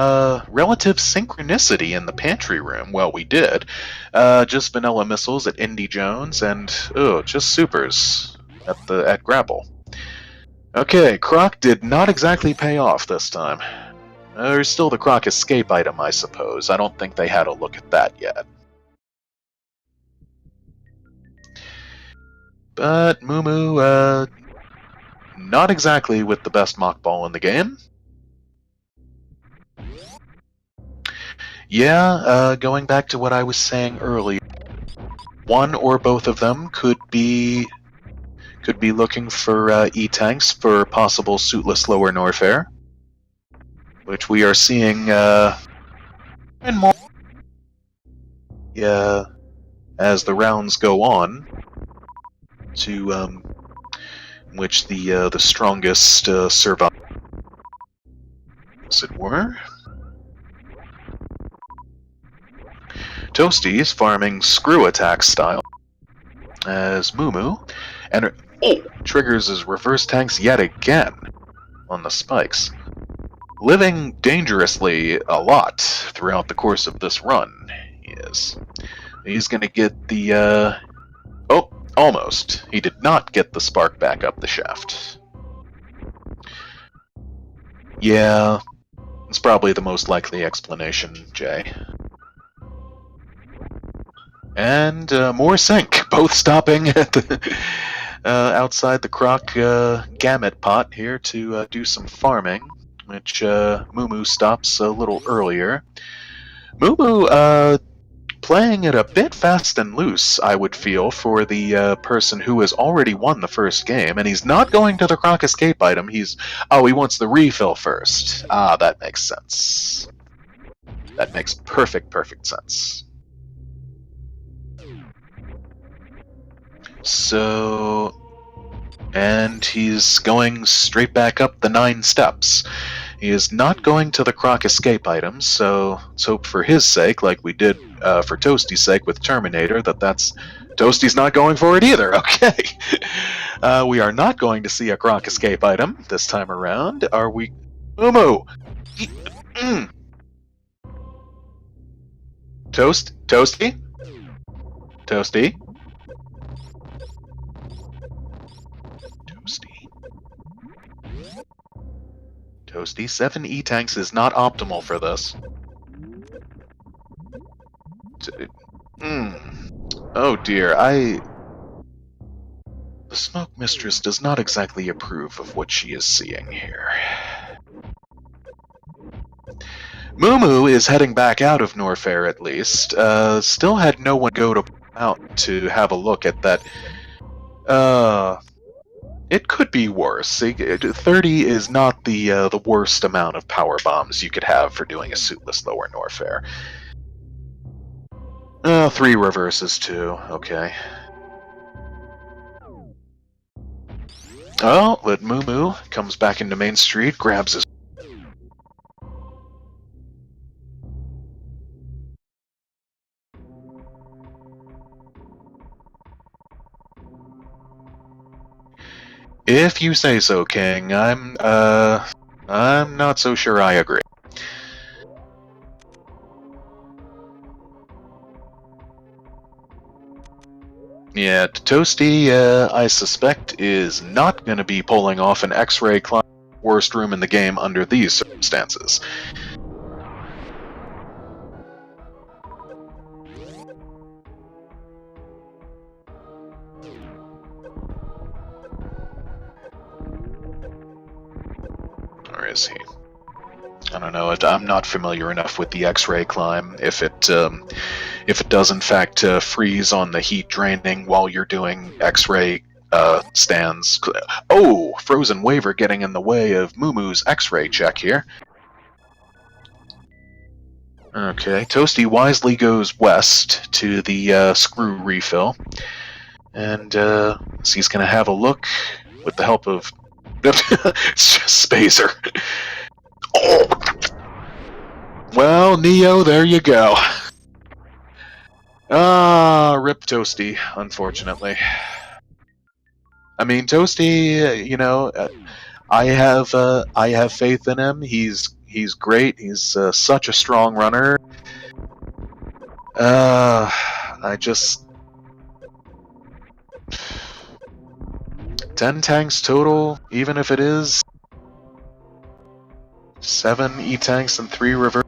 relative synchronicity in the pantry room. Well, we did. Just vanilla missiles at Indy Jones, and just supers at grapple. Okay, Croc did not exactly pay off this time. There's still the Croc escape item, I suppose. I don't think they had a look at that yet. But Moo, not exactly with the best mock ball in the game. Yeah, going back to what I was saying earlier, one or both of them could be looking for E-tanks for possible suitless lower Norfair, which we are seeing and more as the rounds go on, to which the strongest survive, as it were. Toasty's farming screw attack style as Moo and triggers his reverse tanks yet again on the spikes, living dangerously a lot throughout the course of this run. He's gonna get the almost. He did not get the spark back up the shaft. Yeah, it's probably the most likely explanation, Jay. And more sync, both stopping at the outside the Croc gamut pot here to do some farming, which Moo stops a little earlier. Moo playing it a bit fast and loose, I would feel, for the person who has already won the first game, and he's not going to the Croc escape item. He wants the refill first. Ah, that makes sense. That makes perfect sense. So, and he's going straight back up the 9 steps. He is not going to the Croc escape item, so let's hope for his sake, like we did for Toasty's sake with Terminator, that's Toasty's not going for it either. Okay. We are not going to see a Croc escape item this time around. Are we? Moo! Toasty? Toasty? Toasty, 7 E-tanks is not optimal for this. Oh dear, the Smoke Mistress does not exactly approve of what she is seeing here. Moo is heading back out of Norfair at least. Still had no one go out to have a look at that. It could be worse. 30 is not the worst amount of power bombs you could have for doing a suitless lower Norfair. 3 reverses too. Okay. Oh, but Moo comes back into Main Street, grabs his. If you say so, King. I'm not so sure I agree. Yeah, Toasty, I suspect, is not going to be pulling off an X-ray climb worst room in the game under these circumstances. Where is he? I don't know. I'm not familiar enough with the X-ray climb. If it does in fact freeze on the heat draining while you're doing X-ray stands. Oh, frozen waiver getting in the way of Moomoo's X-ray check here. Okay, Toasty wisely goes west to the screw refill, and he's gonna have a look with the help of it's just Spacer. Oh! Well, Neo, there you go. Ah, rip Toasty, unfortunately. I mean, Toasty, you know, I have faith in him. He's great. He's such a strong runner. I just 10 tanks total, even if it is 7 E-tanks and 3 reverse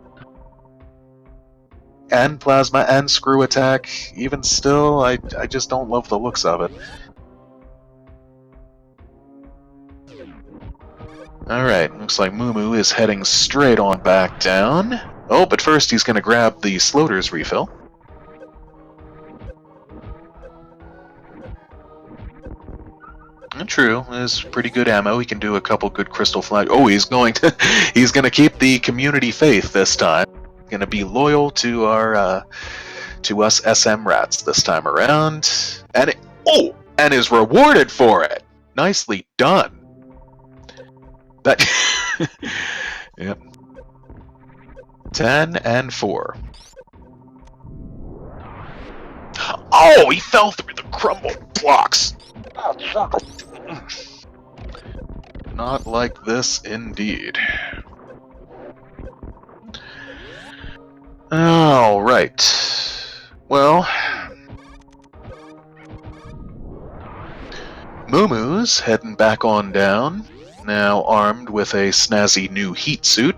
and plasma and screw attack. Even still, I just don't love the looks of it. Alright, looks like Moo is heading straight on back down. Oh, but first he's going to grab the Sloater's refill. True, is pretty good ammo. He can do a couple good crystal flag. Oh, he's going to keep the community faith this time. Going to be loyal to our to us SMRATs this time around, and and is rewarded for it. Nicely done. That yep. 10 and 4. Oh, he fell through the crumbled blocks. Not like this, indeed. All right. Well, Moomoo's heading back on down, now armed with a snazzy new heat suit.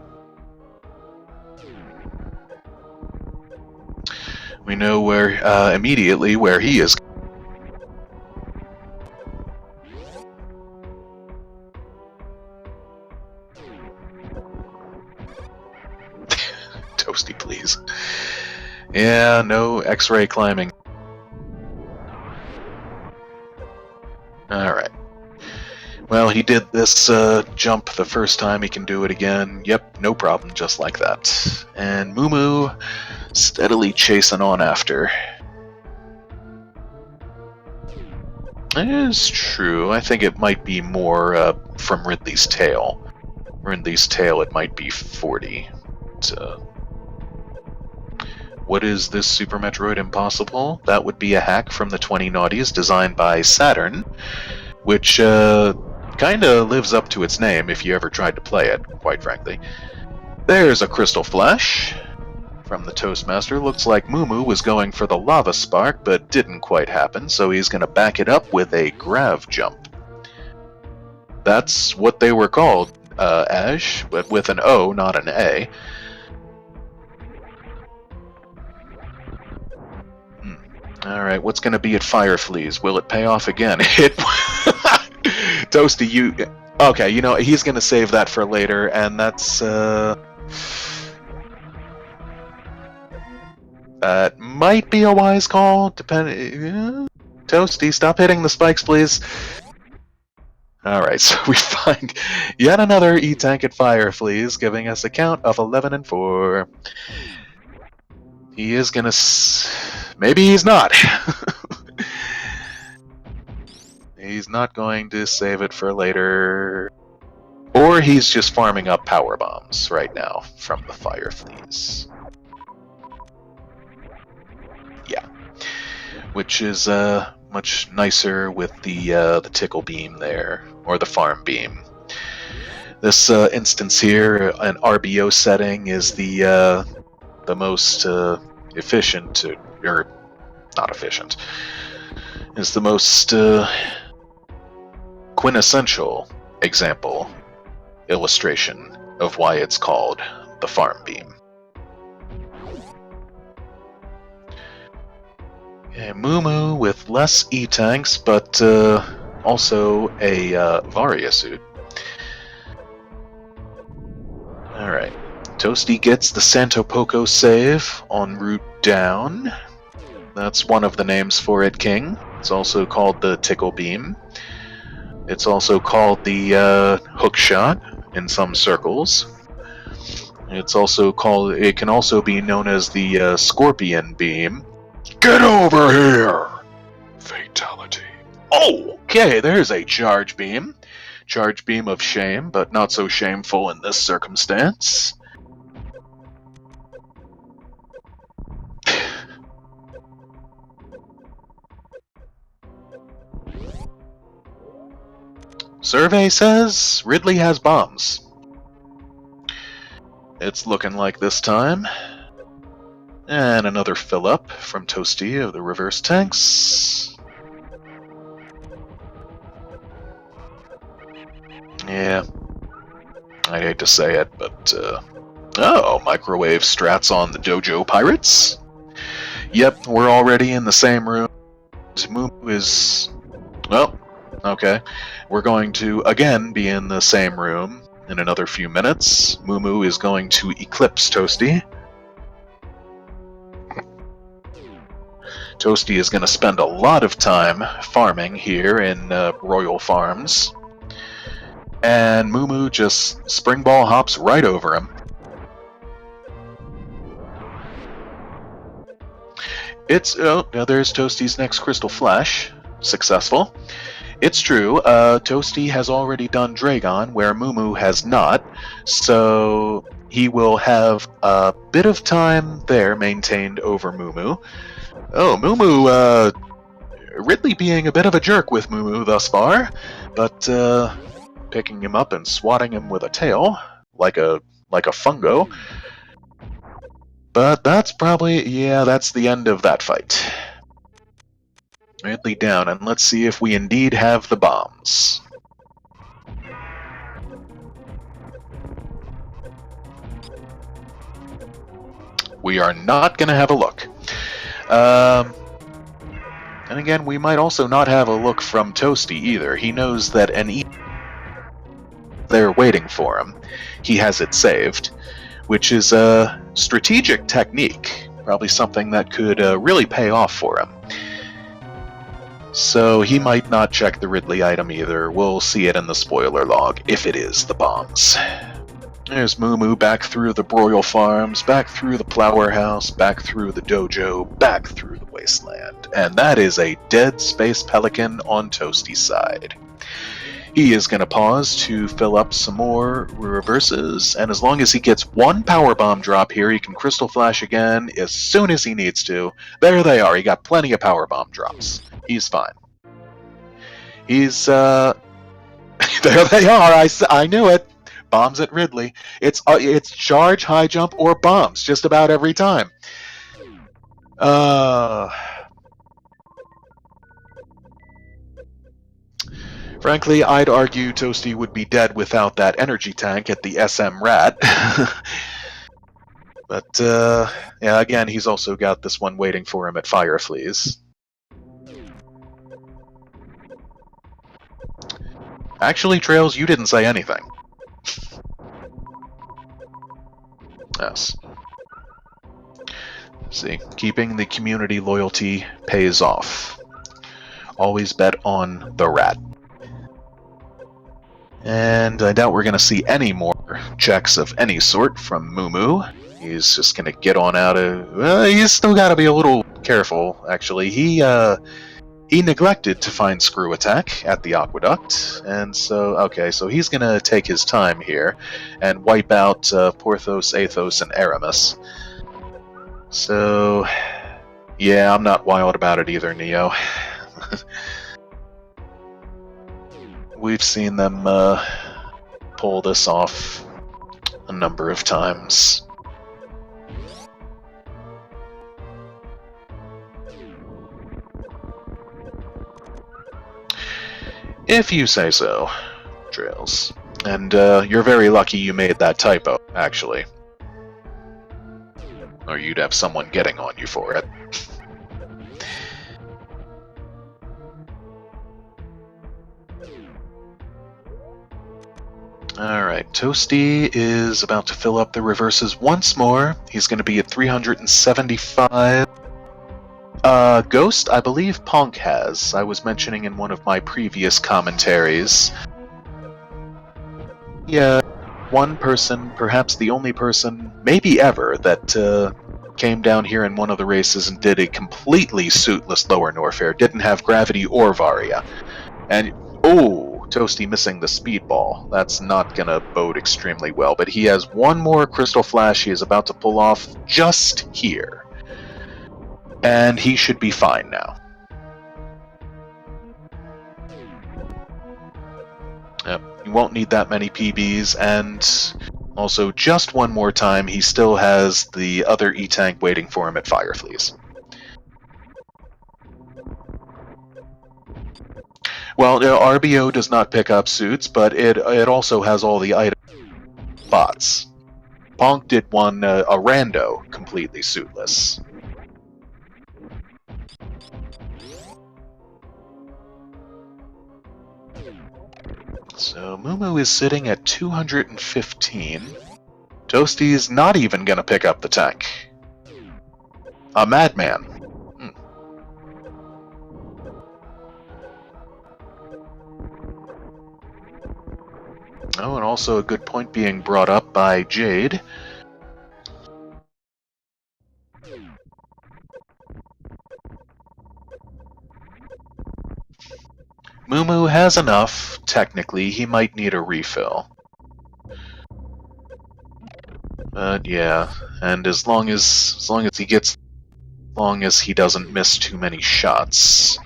We know where immediately where he is. Toasty, please. Yeah, no X-ray climbing. Alright. Well, he did this jump the first time, he can do it again. Yep, no problem, just like that. And Moo steadily chasing on after. It is true. I think it might be more from Ridley's tail. Ridley's tail, it might be 40. But, what is this Super Metroid Impossible? That would be a hack from the 2090s designed by Saturn, which kinda lives up to its name if you ever tried to play it, quite frankly. There's a Crystal Flash from the Toastmaster. Looks like Moo was going for the Lava Spark, but didn't quite happen, so he's gonna back it up with a Grav Jump. That's what they were called, Ash, but with an O, not an A. Alright, what's going to be at Fireflies? Will it pay off again? Toasty, you... Okay, you know, he's going to save that for later, and that's, that might be a wise call, depending... Toasty, stop hitting the spikes, please. Alright, so we find yet another E-Tank at Fireflies, giving us a count of 11 and 4. He is gonna... Maybe he's not. He's not going to save it for later. Or he's just farming up power bombs right now from the Fireflies. Yeah. Which is much nicer with the tickle beam there, or the farm beam. This instance here, an RBO setting, is the most efficient, or not efficient, is the most quintessential example, illustration of why it's called the farm beam. Okay, Moo with less E-tanks, but also a Varia suit. Alright. Toasty gets the Santo Poco save en route down. That's one of the names for it, King. It's also called the Tickle Beam. It's also called the Hook Shot in some circles. It can also be known as the Scorpion Beam. Get over here! Fatality. Oh, okay, there's a Charge Beam. Charge Beam of shame, but not so shameful in this circumstance. Survey says Ridley has bombs. It's looking like this time. And another fill up from Toasty of the reverse tanks. Yeah. I hate to say it, but oh, microwave strats on the Dojo Pirates. Yep, we're already in the same room. Mumu is... well, okay. We're going to, again, be in the same room in another few minutes. Mumu is going to eclipse Toasty. Toasty is going to spend a lot of time farming here in Royal Farms. And Mumu just spring ball hops right over him. Now there's Toasty's next Crystal Flash. Successful. It's true, Toasty has already done Dragon, where Mumu has not, so he will have a bit of time there maintained over Mumu. Oh, Mumu, Ridley being a bit of a jerk with Mumu thus far, but picking him up and swatting him with a tail, like a fungo. But that's probably, yeah, that's the end of that fight. Ridley down, and let's see if we indeed have the bombs. We are not going to have a look. And again, we might also not have a look from Toasty either. He knows that they're waiting for him. He has it saved, which is a strategic technique. Probably something that could really pay off for him. So he might not check the Ridley item either. We'll see it in the spoiler log, if it is the bombs. There's Mumu back through the Broil Farms, back through the Flower House, back through the Dojo, back through the Wasteland. And that is a dead Space Pelican on Toasty's side. He is going to pause to fill up some more reverses, and as long as he gets one Power Bomb drop here, he can Crystal Flash again as soon as he needs to. There they are, he got plenty of Power Bomb drops. He's fine. He's, there they are, I knew it! Bombs at Ridley. It's charge, high jump, or bombs, just about every time. Frankly, I'd argue Toasty would be dead without that energy tank at the SMRAT. But, yeah, again, he's also got this one waiting for him at Firefleas. Actually, Trails, you didn't say anything. Yes. See, keeping the community loyalty pays off. Always bet on the rat. And I doubt we're going to see any more checks of any sort from Mumu. He's just going to get on out of... Well, he's still got to be a little careful, actually. He neglected to find Screw Attack at the Aqueduct, and so, okay, so he's going to take his time here and wipe out Porthos, Athos, and Aramis. So, yeah, I'm not wild about it either, Neo. We've seen them pull this off a number of times. If you say so, Trails. And you're very lucky you made that typo, actually. Or you'd have someone getting on you for it. Alright, Toasty is about to fill up the reverses once more. He's going to be at 375. Ghost, I believe Ponk has. I was mentioning in one of my previous commentaries. Yeah, one person, perhaps the only person, maybe ever, that came down here in one of the races and did a completely suitless lower Norfair. Didn't have Gravity or Varia. And, oh, Toasty missing the Speedball. That's not gonna bode extremely well, but he has one more Crystal Flash he is about to pull off just here. And he should be fine now. Yep, he won't need that many PBs, and also just one more time, he still has the other E-Tank waiting for him at Firefleas. Well, RBO does not pick up suits, but it also has all the item bots. Ponk did one, a rando, completely suitless. So Mumu is sitting at 215. Toasty is not even going to pick up the tank. A madman. Oh, and also a good point being brought up by Jade. Mumu has enough, technically. He might need a refill. But yeah, and as long as he gets, as long as he doesn't miss too many shots.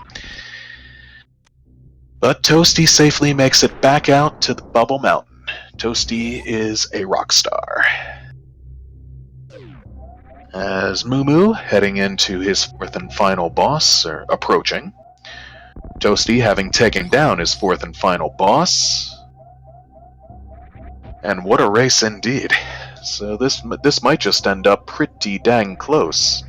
But Toasty safely makes it back out to the Bubble Mountain. Toasty is a rock star. As Mumu heading into his fourth and final boss, or approaching. Toasty having taken down his fourth and final boss. And what a race indeed. So this might just end up pretty dang close.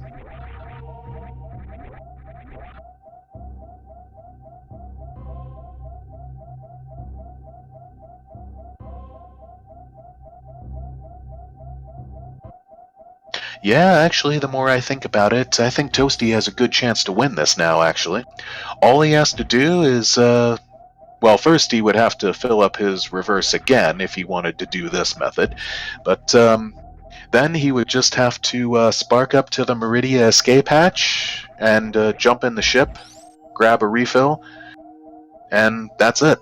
Yeah, actually, the more I think about it, I think Toasty has a good chance to win this now, actually. All he has to do is, well, first he would have to fill up his reverse again if he wanted to do this method, but then he would just have to spark up to the Meridia escape hatch and jump in the ship, grab a refill, and that's it.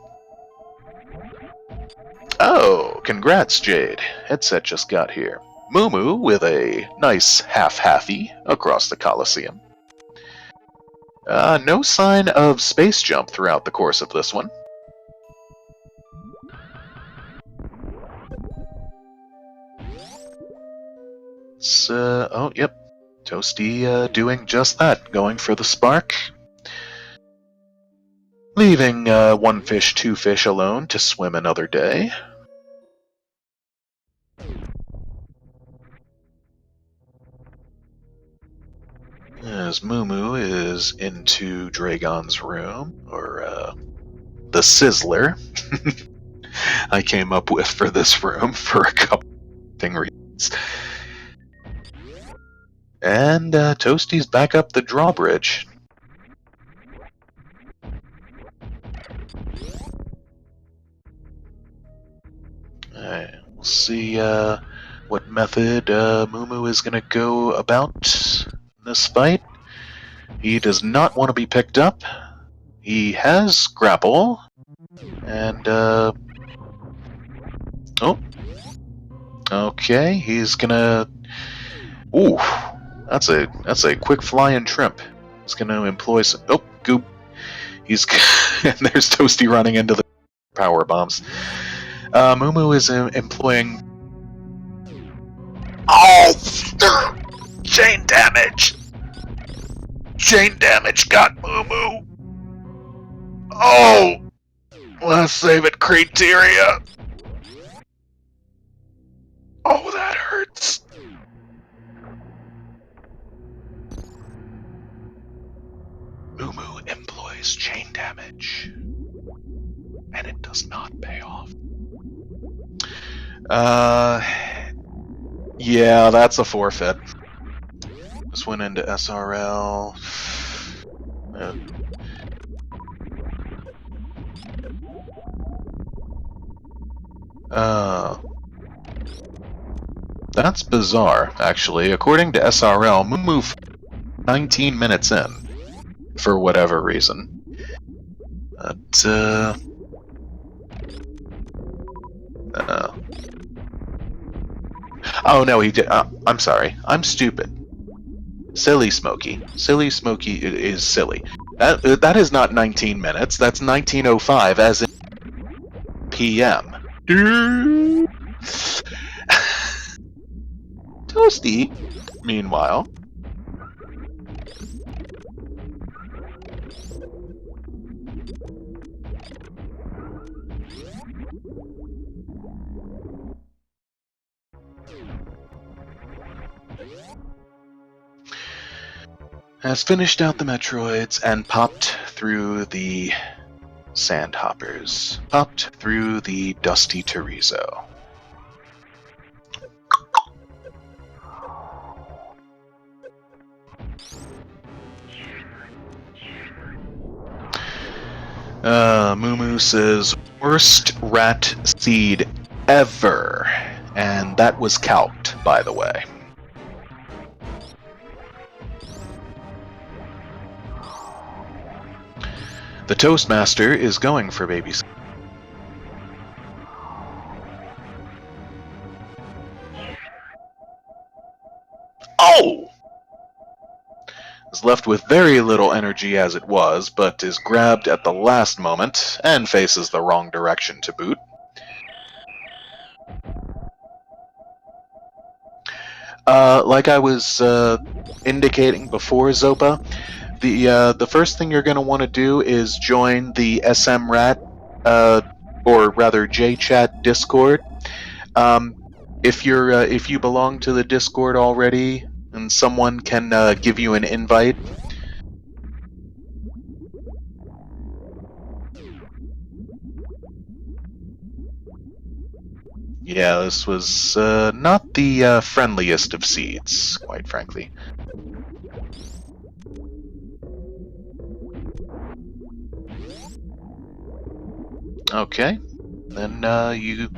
Oh, congrats, Jade. Headset just got here. Mumu with a nice half-halfy across the Coliseum. No sign of space jump throughout the course of this one. So, oh, yep. Toasty doing just that, going for the spark. Leaving one fish, two fish alone to swim another day. As Mumu is into Dragon's room, or the Sizzler, I came up with for this room for a couple of reasons. And Toasty's back up the drawbridge. Alright, we'll see what method Mumu is going to go about this fight. He does not want to be picked up. He has grapple. And, oh. Okay, he's gonna... Ooh, that's a quick flying trimp. He's gonna employ some... Oh, goop. He's... and there's Toasty running into the power bombs. Mumu is employing... Oh! Chain damage! Chain damage got Mumu! Oh! Let's save it, criteria! Oh, that hurts! Mumu employs chain damage. And it does not pay off. Uh, yeah, that's a forfeit. Just went into SRL. That's bizarre, actually. According to SRL, Mumu 19 minutes in, for whatever reason. But, oh no, he did. I'm sorry. I'm stupid. Silly Smokey. Silly Smokey is silly. That is not 19 minutes. That's 19:05, as in PM. Toasty, meanwhile. Has finished out the Metroids and popped through the Sandhoppers. Popped through the Dusty Terrizzo. Mumu says, worst rat seed ever. And that was calced, by the way. The Toastmaster is going for baby. Oh! Is left with very little energy as it was, but is grabbed at the last moment and faces the wrong direction to boot. Like I was indicating before, Zopa, the first thing you're going to want to do is join the SMRAT, or rather JChat Discord. If you belong to the Discord already, and someone can give you an invite. Yeah, this was not the friendliest of seeds, quite frankly. Okay, then you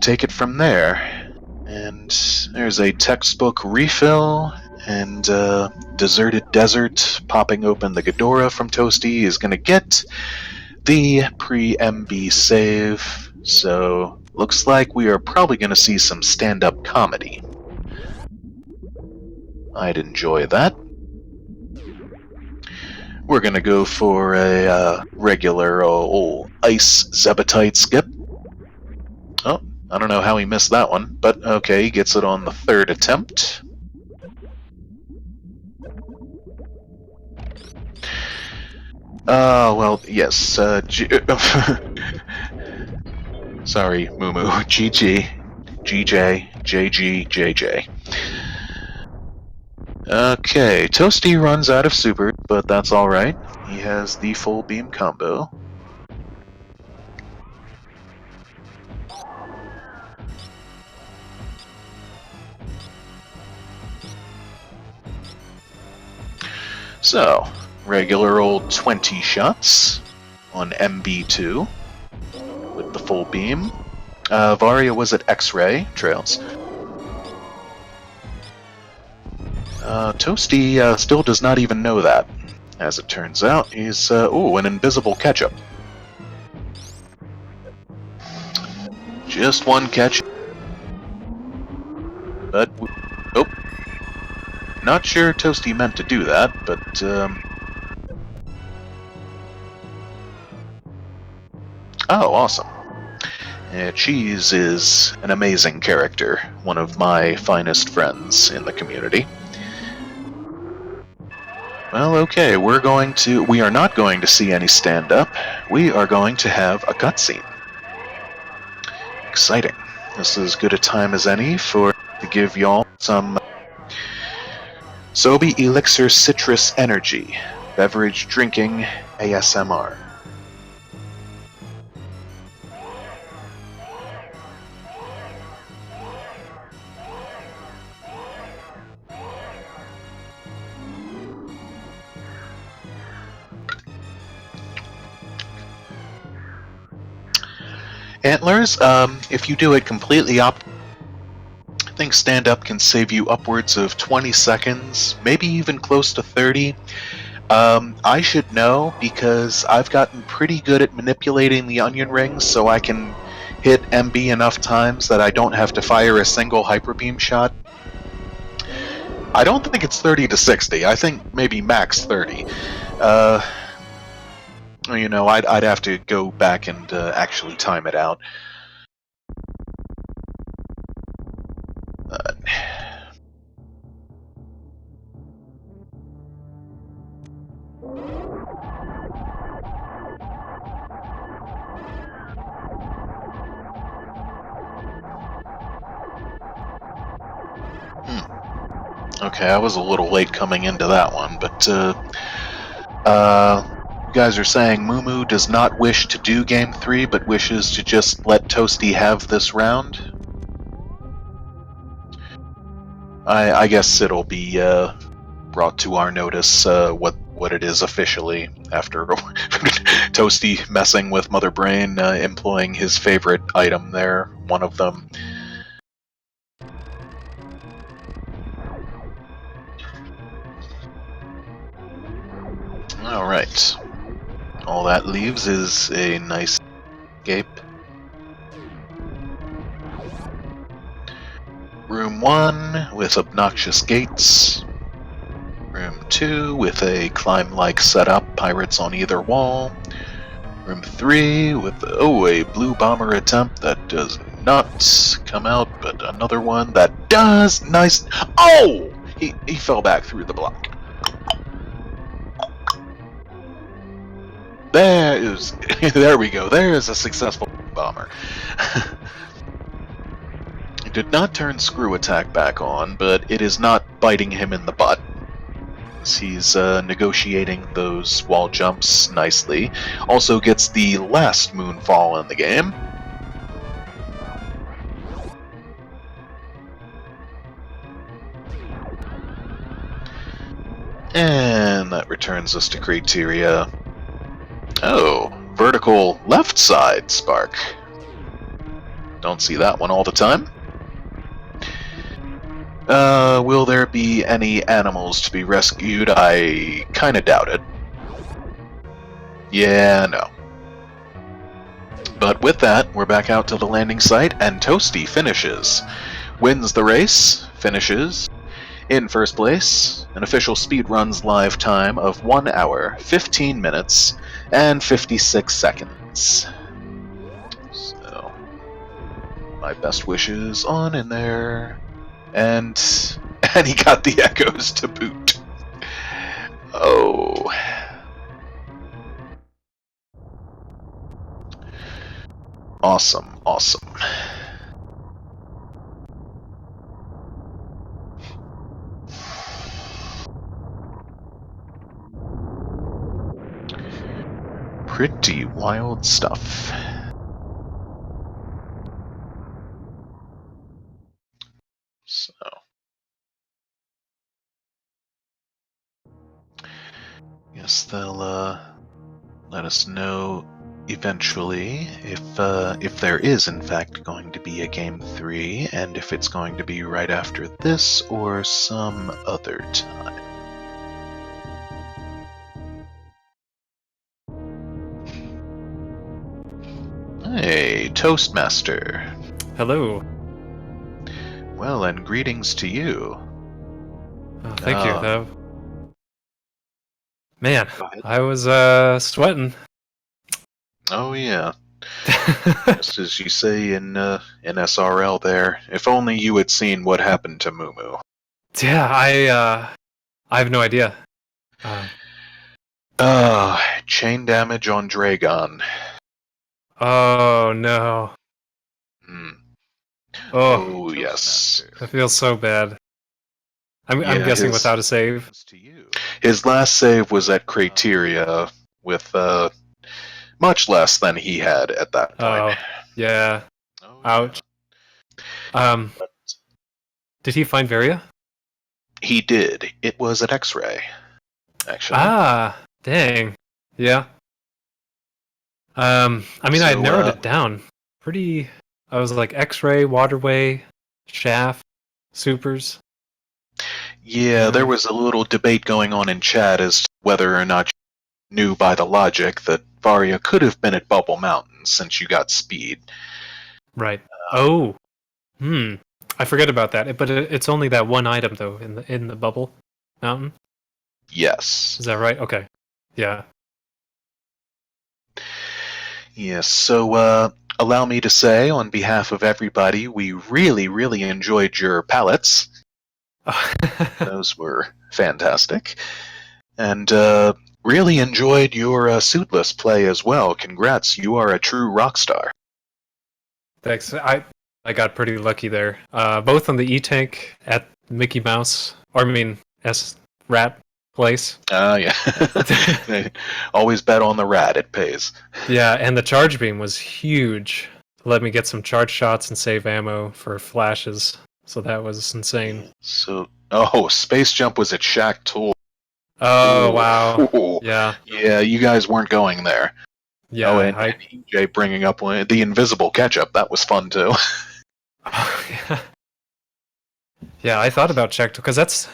take it from there. And there's a textbook refill, and Deserted Desert popping open the Ghidorah from Toasty is going to get the pre-MB save. So, looks like we are probably going to see some stand-up comedy. I'd enjoy that. We're going to go for a regular old Ice Zebetite skip. Oh, I don't know how he missed that one, but okay, he gets it on the third attempt. Well, yes, sorry, Mumu. GG, GJ, JG, JJ. Okay, Toasty runs out of super, but that's alright. He has the full beam combo. So, regular old 20 shots on MB2 with the full beam. Varia was at X-Ray Trails. Toasty still does not even know that. As it turns out, he's, an invisible ketchup. Just one catch. But, oh. Not sure Toasty meant to do that, but, oh, awesome. Cheese is an amazing character, one of my finest friends in the community. Well, okay, we are not going to see any stand-up. We are going to have a cutscene. Exciting. This is as good a time as any to give y'all some Sobe Elixir Citrus Energy, beverage drinking ASMR. Antlers, if you do it completely up, I think stand-up can save you upwards of 20 seconds, maybe even close to 30. I should know because I've gotten pretty good at manipulating the onion rings so I can hit MB enough times that I don't have to fire a single hyper beam shot. I don't think it's 30 to 60. I think maybe max 30. I'd have to go back and actually time it out. Okay, I was a little late coming into that one, but you guys are saying Mumu does not wish to do Game 3, but wishes to just let Toasty have this round? I guess it'll be brought to our notice what it is officially after Toasty messing with Mother Brain, employing his favorite item there, one of them. Alright. All that leaves is a nice escape. Room 1 with obnoxious gates. Room 2 with a climb-like setup, pirates on either wall. Room 3 with, a blue bomber attempt that does not come out, but another one that does. Nice. Oh! He fell back through the block. There we go. There is a successful bomber. It did not turn screw attack back on, but it is not biting him in the butt. He's negotiating those wall jumps nicely. Also gets the last moonfall in the game. And that returns us to criteria. Oh, vertical left side spark. Don't see that one all the time. Will there be any animals to be rescued? I kinda doubt it. Yeah, no. But with that, we're back out to the landing site, and Toasty finishes. Wins the race, finishes. In first place, an official speedrun's live time of 1 hour, 15 minutes, and 56 seconds. So, my best wishes on in there. And he got the echoes to boot. Oh. Awesome, awesome. Pretty wild stuff. So, guess they'll let us know eventually if there is in fact going to be a Game 3, and if it's going to be right after this or some other time. Hey, Toastmaster. Hello. Well, and greetings to you. Oh, thank you, though. Man, Go ahead. I was sweating. Oh yeah. Just as you say in SRL there, if only you had seen what happened to Mumu. Yeah, I have no idea. Chain damage on Dragon. Oh no. Oh yes. I feel so bad. I'm guessing without a save. His last save was at Criteria with much less than he had at that point. Oh, yeah. Ouch. Did he find Varia? He did. It was at X-Ray, actually. Ah, dang. Yeah. I mean, I narrowed it down pretty. I was like X-ray, waterway, shaft, supers. Yeah, there was a little debate going on in chat as to whether or not you knew by the logic that Varia could have been at Bubble Mountain since you got speed. Right. I forget about that. But it's only that one item though in the Bubble Mountain. Yes. Is that right? Okay. Yeah. Yes, so allow me to say, on behalf of everybody, we really, really enjoyed your palettes. Those were fantastic. And really enjoyed your suitless play as well. Congrats, you are a true rock star. Thanks. I got pretty lucky there. Both on the E-Tank at Mickey Mouse, or I mean SMRAT place. Yeah. Always bet on the rat, it pays. Yeah, and the charge beam was huge. Let me get some charge shots and save ammo for flashes. So that was insane. So, Space Jump was at Shack Tool. Oh, wow. Ooh. Yeah. Yeah, you guys weren't going there. Yeah. Oh, and EJ bringing up the invisible ketchup. That was fun, too. Yeah. Yeah, I thought about Check because that's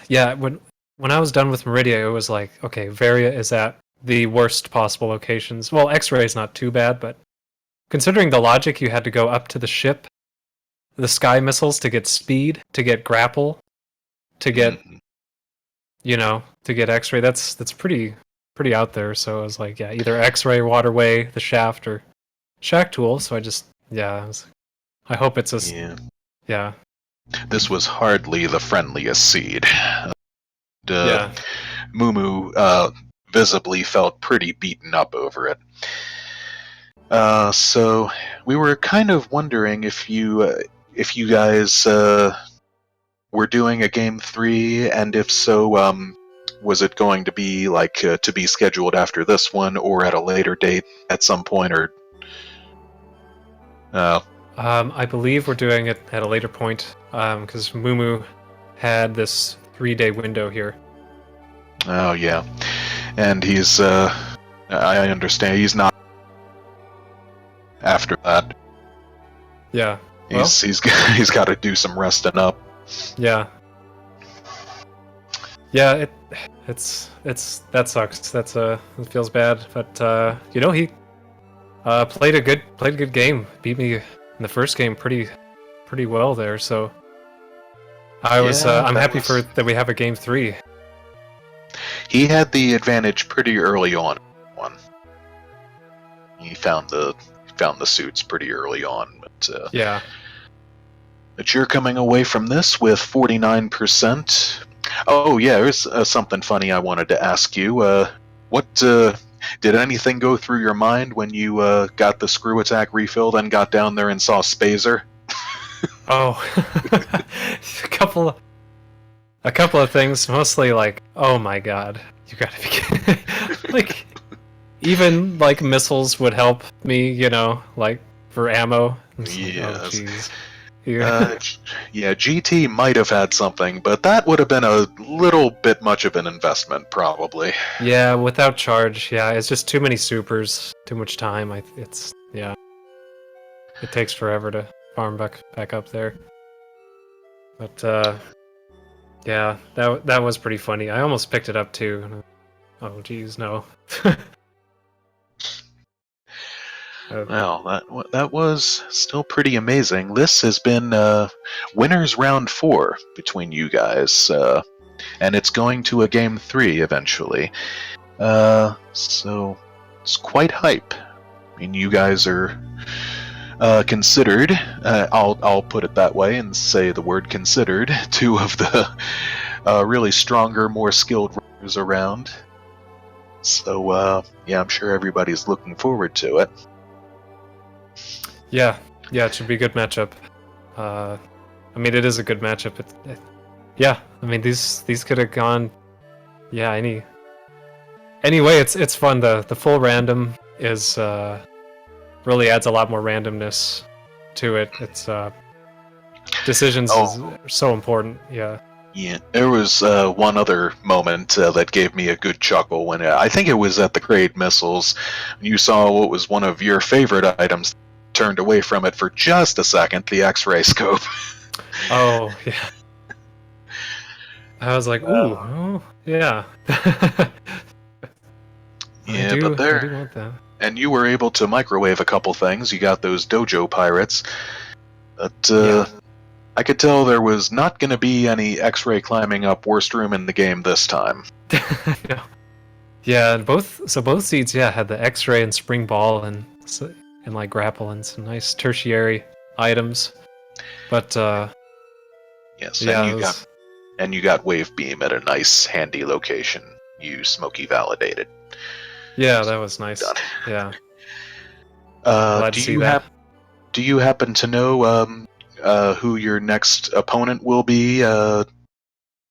when I was done with Meridia, it was like, okay, Varia is at the worst possible locations. Well, X-ray is not too bad, but considering the logic, you had to go up to the ship, the sky missiles to get speed, to get grapple, to get to get X-ray. That's pretty out there. So I was like, yeah, either X-ray, waterway, the shaft, or Shack Tool. So I hope it's yeah. This was hardly the friendliest seed. Mumu visibly felt pretty beaten up over it. So we were kind of wondering if you guys were doing a game 3, and if so, was it going to be like to be scheduled after this one, or at a later date at some point, or? I believe we're doing it at a later point, because Mumu had this 3-day window here. Oh yeah, and he's I understand he's not after that. Yeah, he's got to do some resting up. Yeah. Yeah, it's that sucks. It feels bad, but he played a good game. Beat me in the first game pretty well there. So I'm happy that we have a game 3. He had the advantage pretty early on. He found the suits pretty early on, but yeah. But you're coming away from this with 49%. Oh yeah, there's something funny I wanted to ask you. What did anything go through your mind when you got the screw attack refilled and got down there and saw Spazer? Oh, a couple of things, mostly like, oh my god, you gotta be kidding. Like, even like missiles would help me, like for ammo. Yes. Yeah. GT might have had something, but that would have been a little bit much of an investment, probably. Yeah, without charge, it's just too many supers, too much time. It takes forever to farm back up there. But that was pretty funny. I almost picked it up too. Oh geez, no. Well, that was still pretty amazing. This has been winners round 4 between you guys, and it's going to a game 3 eventually. So it's quite hype. I mean, you guys are considered. I'll put it that way and say the word considered. 2 of the really stronger, more skilled runners around. So I'm sure everybody's looking forward to it. Yeah, it should be a good matchup. I mean, it is a good matchup. I mean, these could have gone. Yeah, anyway, it's fun. The full random is really adds a lot more randomness to it. It's decisions is so important. Yeah. Yeah, there was one other moment that gave me a good chuckle when I think it was at the Crate Missiles. You saw what was one of your favorite items turned away from it for just a second, the X-ray scope. Oh, yeah. I was like, ooh, oh, yeah. Yeah, I but do want that. and you were able to microwave a couple things. You got those dojo pirates. But Yeah. I could tell there was not going to be any X-ray climbing up worst room in the game this time. No. Yeah, and both seeds, had the X-ray and spring ball and like grapple and some nice tertiary items. But Yes, yeah, and you got wave beam at a nice handy location. You smoky validated. yeah, that was nice. Done. Yeah. Glad to see that. Do you happen to know who your next opponent will be?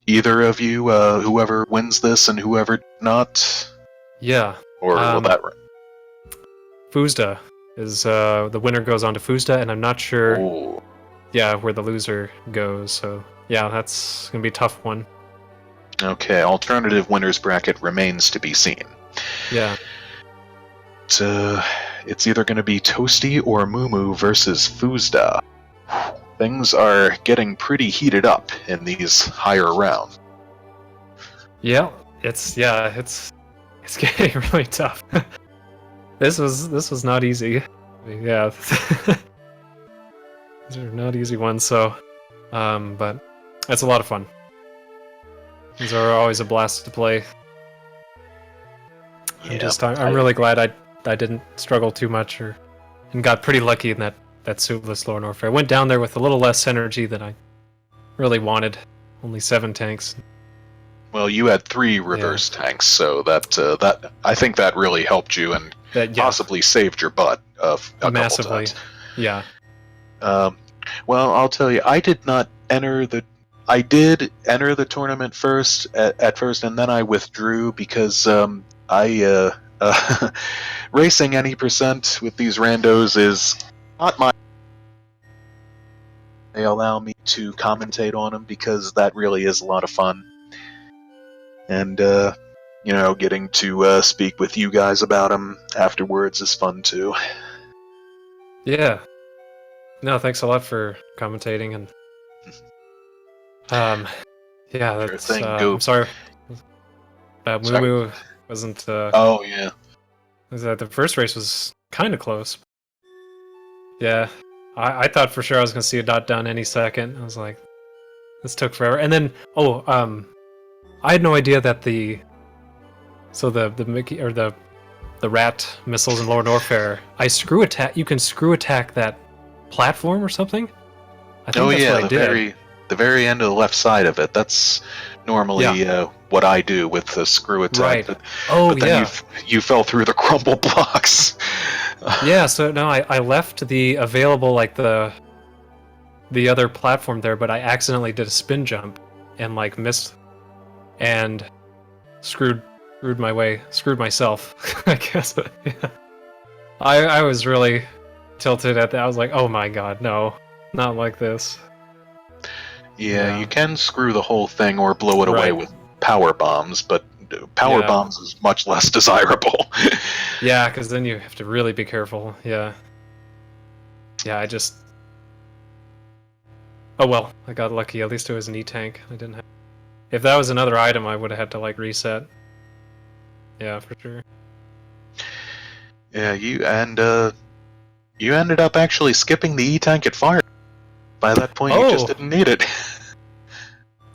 Either of you, whoever wins this and whoever not? Yeah. Or will that... Fusda is the winner goes on to Fusda, and I'm not sure. Oh. Yeah, where the loser goes. So yeah, that's gonna be a tough one. Okay, alternative winners bracket remains to be seen. Yeah. It's either going to be Toasty or Mumu versus Fusda. Things are getting pretty heated up in these higher rounds. Yeah, it's getting really tough. This was not easy. I mean, yeah, these are not easy ones. So, but it's a lot of fun. These are always a blast to play. Yeah, I'm really glad I didn't struggle too much and got pretty lucky in that suitless Lore Warfare. I went down there with a little less energy than I really wanted. Only 7 tanks. Well, you had 3 reverse tanks, so that I think that really helped you and possibly saved your butt a massively. Couple times. Yeah. Well, I'll tell you, I did enter the tournament at first, and then I withdrew because racing any percent with these randos is not my... They allow me to commentate on them because that really is a lot of fun. And, getting to speak with you guys about them afterwards is fun too. Yeah. No, thanks a lot for commentating and... yeah, that's... Sure thing. I'm sorry. Mumu wasn't... oh, yeah. The first race was kind of close. Yeah. I thought for sure I was going to see a dot down any second. I was like, this took forever. And then, I had no idea that the Mickey or the rat missiles in Lord Warfare, you can screw attack that platform or something. I think that's what I did. The very end of the left side of it. That's normally what I do with the screw attack. Right. But then you fell through the crumble blocks. Yeah, so no, I left the available, like the other platform there, but I accidentally did a spin jump and like missed and screwed myself, I guess. Yeah. I was really tilted at that. I was like, oh my god, no, not like this. Yeah, you can screw the whole thing or blow it away with power bombs, but power bombs is much less desirable. Yeah, because then you have to really be careful. Yeah. Yeah, I just... Oh well, I got lucky. At least it was an E-tank. I didn't have... If that was another item, I would have had to, like, reset. Yeah, for sure. Yeah, you ended up actually skipping the E-tank at fire. By that point, you just didn't need it.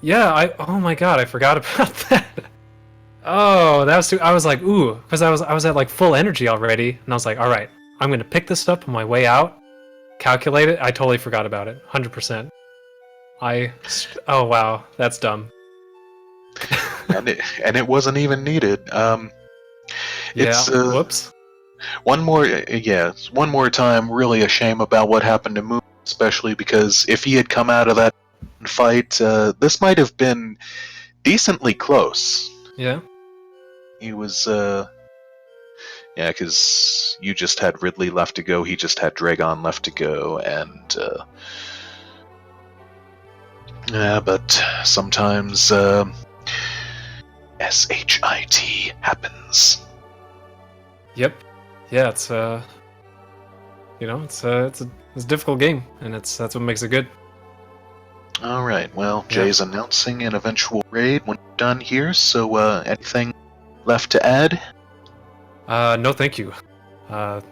Yeah, oh my god, I forgot about that. Oh, that was too... I was like, ooh, because I was at like full energy already, and I was like, all right, I'm gonna pick this up on my way out, calculate it. I totally forgot about it, 100%. Oh wow, that's dumb. and it wasn't even needed. Whoops. One more time, really a shame about what happened to Moon, especially because if he had come out of that fight, this might have been decently close. Yeah. He was, because you just had Ridley left to go, he just had Dragon left to go, and, but sometimes, SHIT happens. Yep. Yeah, it's, it's a difficult game, and that's what makes it good. Alright, well, Yeah. Jay's announcing an eventual raid when we're done here, so anything left to add? No, thank you.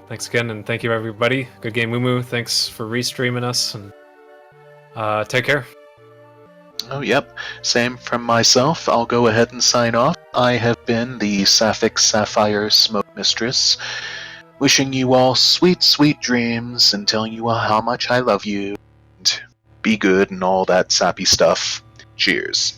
Thanks again, and thank you everybody. Good game, Mumu. Thanks for restreaming us, and take care. Oh, yep. Same from myself. I'll go ahead and sign off. I have been the Sapphic Sapphire Smoke Mistress, wishing you all sweet, sweet dreams and telling you all how much I love you. And be good and all that sappy stuff. Cheers.